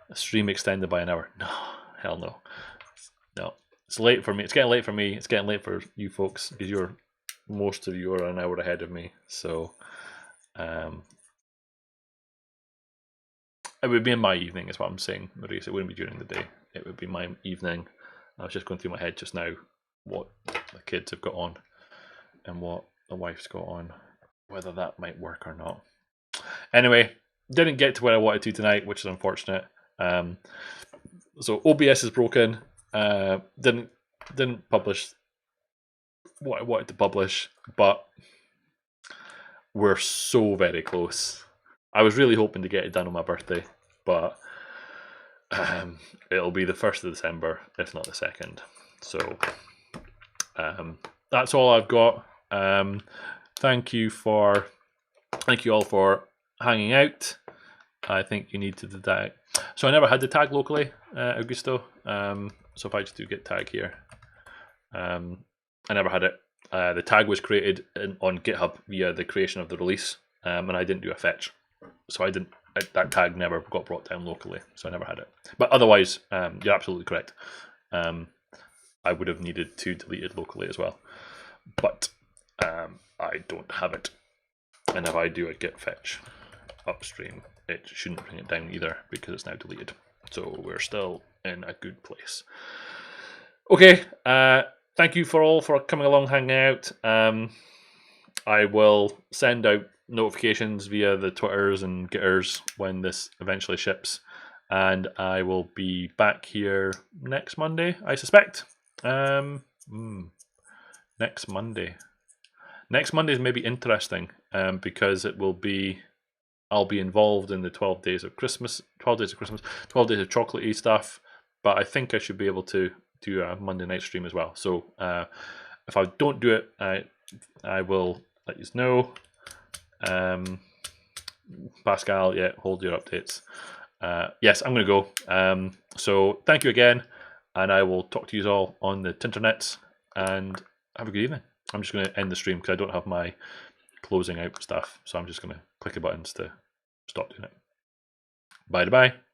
A stream extended by an hour. No, hell no. No, it's late for me. It's getting late for me. It's getting late for you folks because most of you are an hour ahead of me. So, it would be in my evening, is what I'm saying, Maurice. It wouldn't be during the day. It would be my evening. I was just going through my head just now what the kids have got on and what the wife's got on, whether that might work or not. Anyway, didn't get to where I wanted to tonight, which is unfortunate. So OBS is broken. Didn't publish what I wanted to publish, but we're so very close. I was really hoping to get it done on my birthday, but it'll be the 1st of December, if not the 2nd. So that's all I've got. Thank you all for hanging out. I think you need to tag. So I never had the tag locally, Augusto. So if I just do git tag here, I never had it. The tag was created on GitHub via the creation of the release, and I didn't do a fetch, so that tag never got brought down locally, so I never had it. But otherwise, you're absolutely correct. I would have needed to delete it locally as well, but I don't have it. And if I do a git fetch upstream, it shouldn't bring it down either because it's now deleted. So we're still in a good place. Okay, thank you for coming along, hanging out. I will send out notifications via the Twitters and Gitters when this eventually ships, and I will be back here next Monday, I suspect. Next Monday. Next Monday is maybe interesting because I'll be involved in the 12 days of Christmas, 12 days of chocolatey stuff, but I think I should be able to do a Monday night stream as well. So If I don't do it, I will let you know. Pascal, yeah, hold your updates. Yes, I'm going to go. So thank you again, and I will talk to you all on the Tinternets, and have a good evening. I'm just going to end the stream because I don't have my closing out stuff, so I'm just going to click the buttons to stop doing it. Bye-bye.